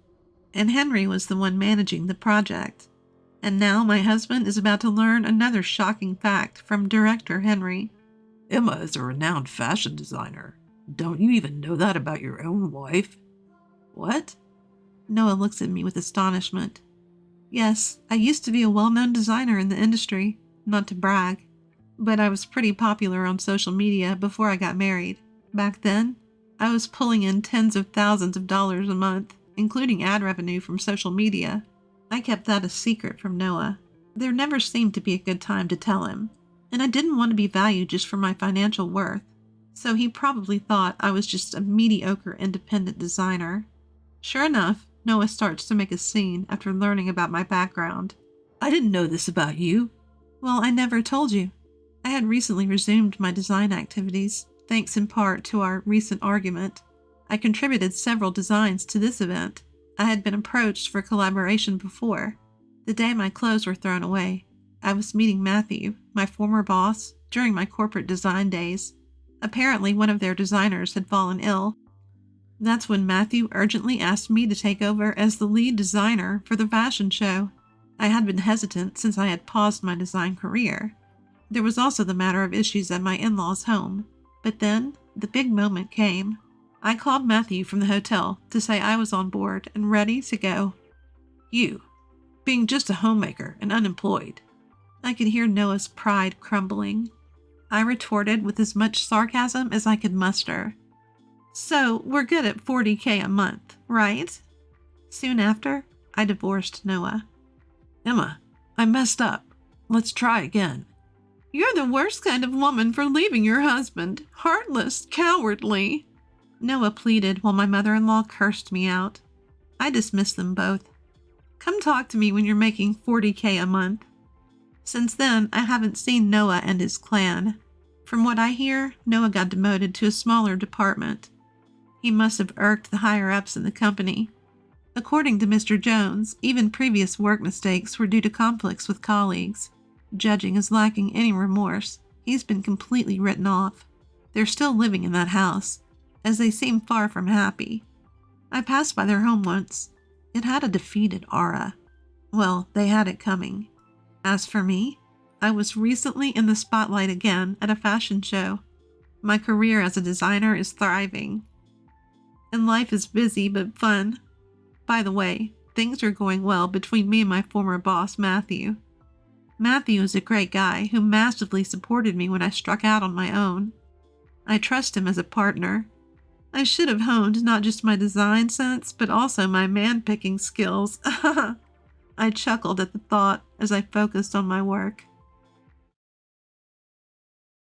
and Henry was the one managing the project. And now my husband is about to learn another shocking fact from Director Henry. Emma is a renowned fashion designer. Don't you even know that about your own wife? What? Noah looks at me with astonishment. Yes, I used to be a well-known designer in the industry, not to brag, but I was pretty popular on social media before I got married. Back then, I was pulling in tens of thousands of dollars a month, including ad revenue from social media. I kept that a secret from Noah. There never seemed to be a good time to tell him, and I didn't want to be valued just for my financial worth, so he probably thought I was just a mediocre independent designer. Sure enough, Noah starts to make a scene after learning about my background. I didn't know this about you. Well, I never told you. I had recently resumed my design activities, thanks in part to our recent argument. I contributed several designs to this event. I had been approached for collaboration before. The day my clothes were thrown away, I was meeting Matthew, my former boss, during my corporate design days. Apparently, one of their designers had fallen ill. That's when Matthew urgently asked me to take over as the lead designer for the fashion show. I had been hesitant since I had paused my design career. There was also the matter of issues at my in-laws' home. But then, the big moment came. I called Matthew from the hotel to say I was on board and ready to go. You, being just a homemaker and unemployed. I could hear Noah's pride crumbling. I retorted with as much sarcasm as I could muster. So, we're good at $40,000 a month, right? Soon after, I divorced Noah. Emma, I messed up. Let's try again. You're the worst kind of woman for leaving your husband. Heartless, cowardly. Noah pleaded while my mother-in-law cursed me out. I dismissed them both. Come talk to me when you're making $40,000 a month. Since then, I haven't seen Noah and his clan. From what I hear, Noah got demoted to a smaller department. He must have irked the higher-ups in the company. According to Mr. Jones, even previous work mistakes were due to conflicts with colleagues. Judging as lacking any remorse, he's been completely written off. They're still living in that house, as they seem far from happy. I passed by their home once. It had a defeated aura. Well, they had it coming. As for me, I was recently in the spotlight again at a fashion show. My career as a designer is thriving. And life is busy but fun. By the way, things are going well between me and my former boss, Matthew. Matthew is a great guy who massively supported me when I struck out on my own. I trust him as a partner. I should have honed not just my design sense, but also my man-picking skills. I chuckled at the thought as I focused on my work.